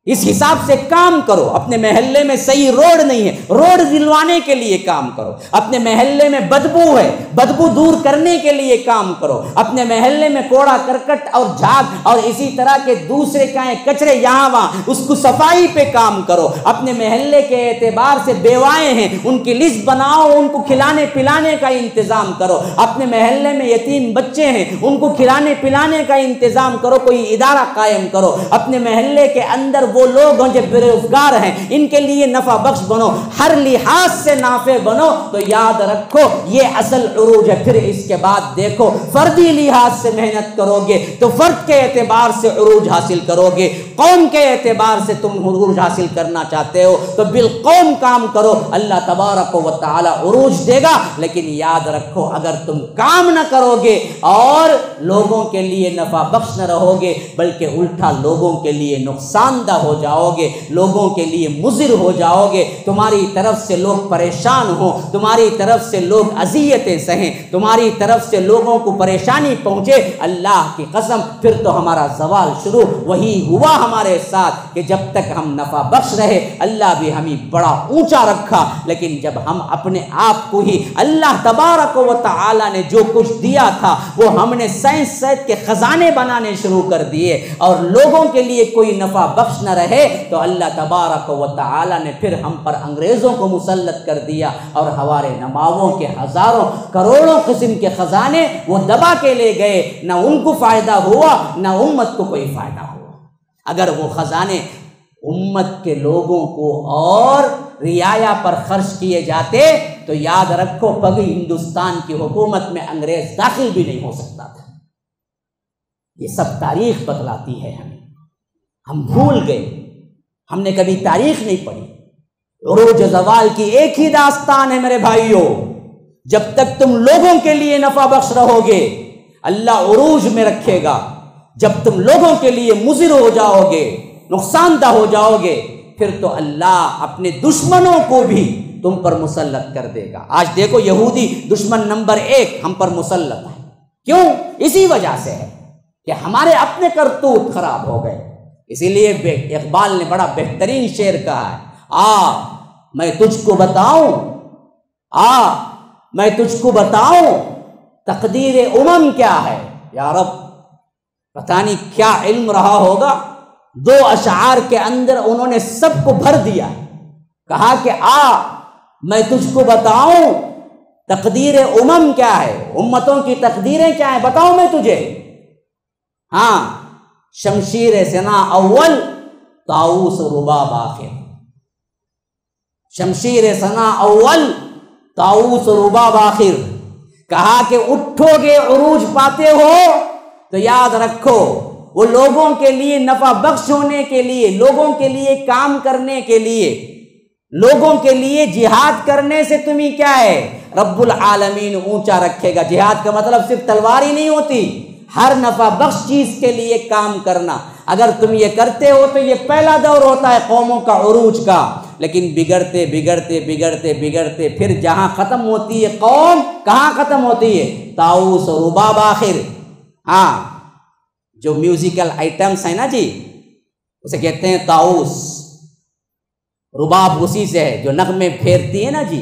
اس حساب سے کام کرو۔ اپنے محلے میں صحیح روڈ نہیں ہے، روڈ دلوانے کے لیے کام کرو۔ اپنے محلے میں بدبو ہے، بدبو دور کرنے کے لیے کام کرو۔ اپنے محلے میں کوڑا کرکٹ اور جھاگ اور اسی طرح کے دوسرے کچرے یہاں وہاں، اس کو صفائی پہ کام کرو۔ اپنے محلے کے اعتبار سے بیوائیں ہیں، ان کی لسٹ بناؤ، ان کو کھلانے پلانے کا انتظام کرو۔ اپنے محلے میں یتیم بچے ہیں، ان کو کھلانے پلانے کا انتظام کرو، کوئی ادارہ قائم کرو۔ اپنے محلے کے اندر وہ لوگ ہیں جو بے روزگار ہیں، ان کے لیے نفع بخش بنو، ہر لحاظ سے نافع بنو، تو یاد رکھو یہ اصل عروج ہے۔ پھر اس کے بعد دیکھو فردی لحاظ سے محنت کرو گے تو فرد کے اعتبار سے عروج حاصل کرو گے، قوم کے اعتبار سے تم عروج حاصل کرنا چاہتے ہو تو بالقوم کام کرو، اللہ تبارک و تعالی عروج دے گا۔ لیکن یاد رکھو اگر تم کام نہ کرو گے اور لوگوں کے لیے نفع بخش نہ رہو گے بلکہ الٹا لوگوں کے لیے نقصان دہ ہو جاؤ گے، لوگوں کے لیے مضر ہو جاؤ گے، تمہاری طرف سے لوگ پریشان ہوں، تمہاری طرف سے لوگ اذیتیں سہیں، تمہاری طرف سے لوگوں کو پریشانی پہنچے، اللہ کی قسم پھر تو ہمارا زوال شروع۔ وہی ہوا ہمارے ساتھ کہ جب تک ہم نفع بخش رہے اللہ بھی ہمیں بڑا اونچا رکھا، لیکن جب ہم اپنے آپ کو ہی اللہ تبارک و تعالی نے جو کچھ دیا تھا وہ ہم نے سائنس کے خزانے بنانے شروع کر دیے اور لوگوں کے لیے کوئی نفع بخش نہ رہے تو اللہ تبارک و تعالی نے پھر ہم پر انگریزوں کو مسلط کر دیا اور ہمارے نماؤں کے ہزاروں کروڑوں قسم کے خزانے وہ دبا کے لے گئے، نہ ان کو فائدہ ہوا نہ امت کو کوئی فائدہ ہوا۔ اگر وہ خزانے امت کے لوگوں کو اور رعایا پر خرچ کیے جاتے تو یاد رکھو پگی ہندوستان کی حکومت میں انگریز داخل بھی نہیں ہو سکتا تھا۔ یہ سب تاریخ بتلاتی ہے ہمیں، ہم بھول گئے، ہم نے کبھی تاریخ نہیں پڑھی۔ عروج زوال کی ایک ہی داستان ہے میرے بھائیوں، جب تک تم لوگوں کے لیے نفع بخش رہو گے اللہ عروج میں رکھے گا، جب تم لوگوں کے لیے مضر ہو جاؤ گے، نقصان دہ ہو جاؤ گے، پھر تو اللہ اپنے دشمنوں کو بھی تم پر مسلط کر دے گا۔ آج دیکھو یہودی دشمن نمبر 1 ہم پر مسلط ہے، کیوں؟ اسی وجہ سے ہے کہ ہمارے اپنے کرتوت خراب ہو گئے۔ اسی لیے اقبال نے بڑا بہترین شعر کہا ہے، میں تجھ کو بتاؤں، میں تجھ کو بتاؤں تقدیر امم کیا ہے۔ یا رب پتہ نہیں کیا علم رہا ہوگا، 2 اشعار کے اندر انہوں نے سب کو بھر دیا، کہا کہ میں تجھ کو بتاؤں تقدیر امم کیا ہے، امتوں کی تقدیریں کیا ہیں بتاؤں میں تجھے۔ شمشیر سنا اول طاؤس رباب آخر، شمشیر سنا اول طاؤس رباب آخر، کہا کہ اٹھو گے عروج پاتے ہو تو یاد رکھو وہ لوگوں کے لیے نفع بخش ہونے کے لیے، لوگوں کے لیے کام کرنے کے لیے، لوگوں کے لیے جہاد کرنے سے تمہیں کیا ہے رب العالمین اونچا رکھے گا۔ جہاد کا مطلب صرف تلوار ہی نہیں ہوتی، ہر نفع بخش چیز کے لیے کام کرنا۔ اگر تم یہ کرتے ہو تو یہ پہلا دور ہوتا ہے قوموں کا عروج کا، لیکن بگڑتے بگڑتے بگڑتے بگڑتے پھر جہاں ختم ہوتی ہے قوم، کہاں ختم ہوتی ہے؟ طاؤس رباب آخر۔ جو میوزیکل آئٹمس ہیں نا جی، اسے کہتے ہیں طاؤس، رباب اسی سے ہے جو نغمے پھیرتی ہے نا جی۔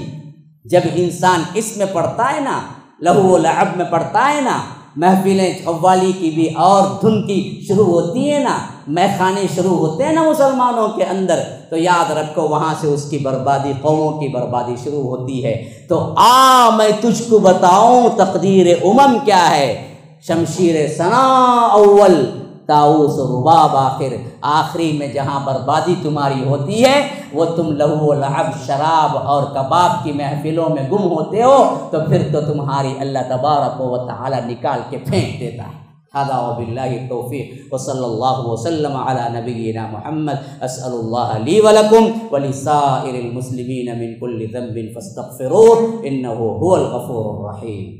جب انسان اس میں پڑتا ہے نا لہو و لعب میں پڑتا ہے نا، محفلیں قوالی کی بھی اور دھن کی شروع ہوتی ہے نا، میخانے شروع ہوتے ہیں نا مسلمانوں کے اندر، تو یاد رکھو وہاں سے اس کی بربادی، قوموں کی بربادی شروع ہوتی ہے۔ تو میں تجھ کو بتاؤں تقدیر امم کیا ہے، شمشیر ثنا اول، طاؤس رباب آخر، آخری میں جہاں بربادی تمہاری ہوتی ہے وہ تم لہو و لعب، شراب اور کباب کی محفلوں میں گم ہوتے ہو، تو پھر تو تمہاری اللہ تبارک و تعالی نکال کے پھینک دیتا ہے۔ ھذا وباللہ التوفیق وصلی اللہ وسلم علی نبینا محمد۔ اسأل اللہ لی ولکم ولسائر المسلمین من کل ذنب فاستغفروہ انہ هو الغفور الرحیم۔